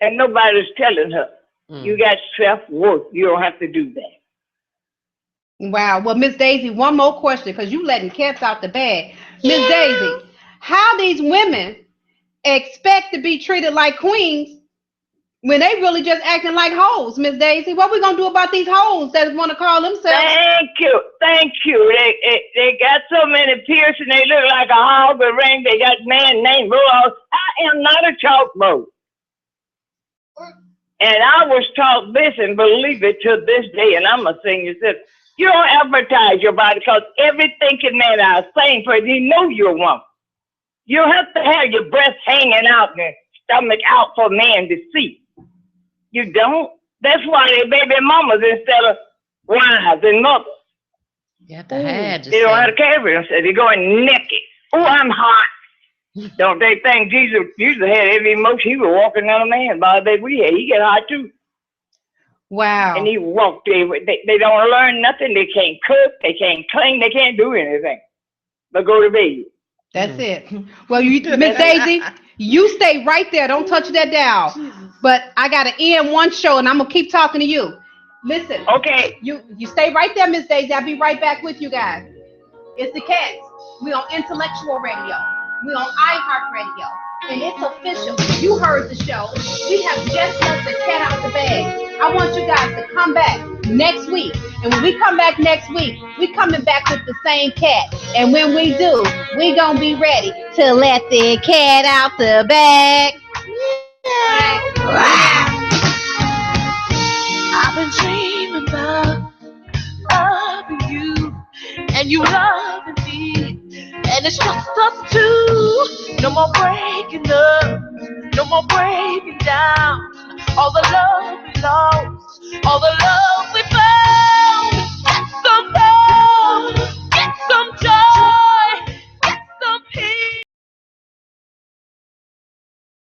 Speaker 7: And nobody's telling her. You got self-worth. You don't have to do that.
Speaker 2: Wow. Well, Miss Daisy, one more question because you letting cats out the bag. Miss Daisy, how these women expect to be treated like queens when they really just acting like hoes, Miss Daisy? What we gonna do about these hoes that want to call themselves?
Speaker 7: Thank you. They got so many piercings. They look like a hog with ring. They got man named Rose. I am not a chalkboard. And I was taught this and believe it to this day. And I'm a senior citizen. You don't advertise your body because every thinking man I sing for you know you're a woman. You have to have your breast hanging out and stomach out for man to see. You don't. That's why they baby mamas instead of wives and mothers.
Speaker 3: You have to hide
Speaker 7: They don't have to carry themselves. They're going naked. Oh, I'm hot. Don't they think Jesus had every emotion? He was walking down a man by the baby we had. He get hot too.
Speaker 2: Wow.
Speaker 7: And he walked there. They don't learn nothing. They can't cook. They can't clean. They can't do anything but go to bed.
Speaker 2: That's it. Well, Miss Daisy, you stay right there. Don't touch that dial. But I got to end one show, and I'm going to keep talking to you. Listen.
Speaker 7: Okay.
Speaker 2: You stay right there, Miss Daisy. I'll be right back with you guys. It's the Cats. We on Intellectual Radio. We on iHeartRadio. And it's official. You heard the show. We have just let the cat out the bag. I want you guys to come back next week. And when we come back next week, we coming back with the same cat. And when we do, we gonna be ready to let the cat out the bag. Yeah.
Speaker 5: I've been dreaming about loving you and you loving me, and it's just us two. No more breaking up, no more breaking down. All the love we lost, all the love we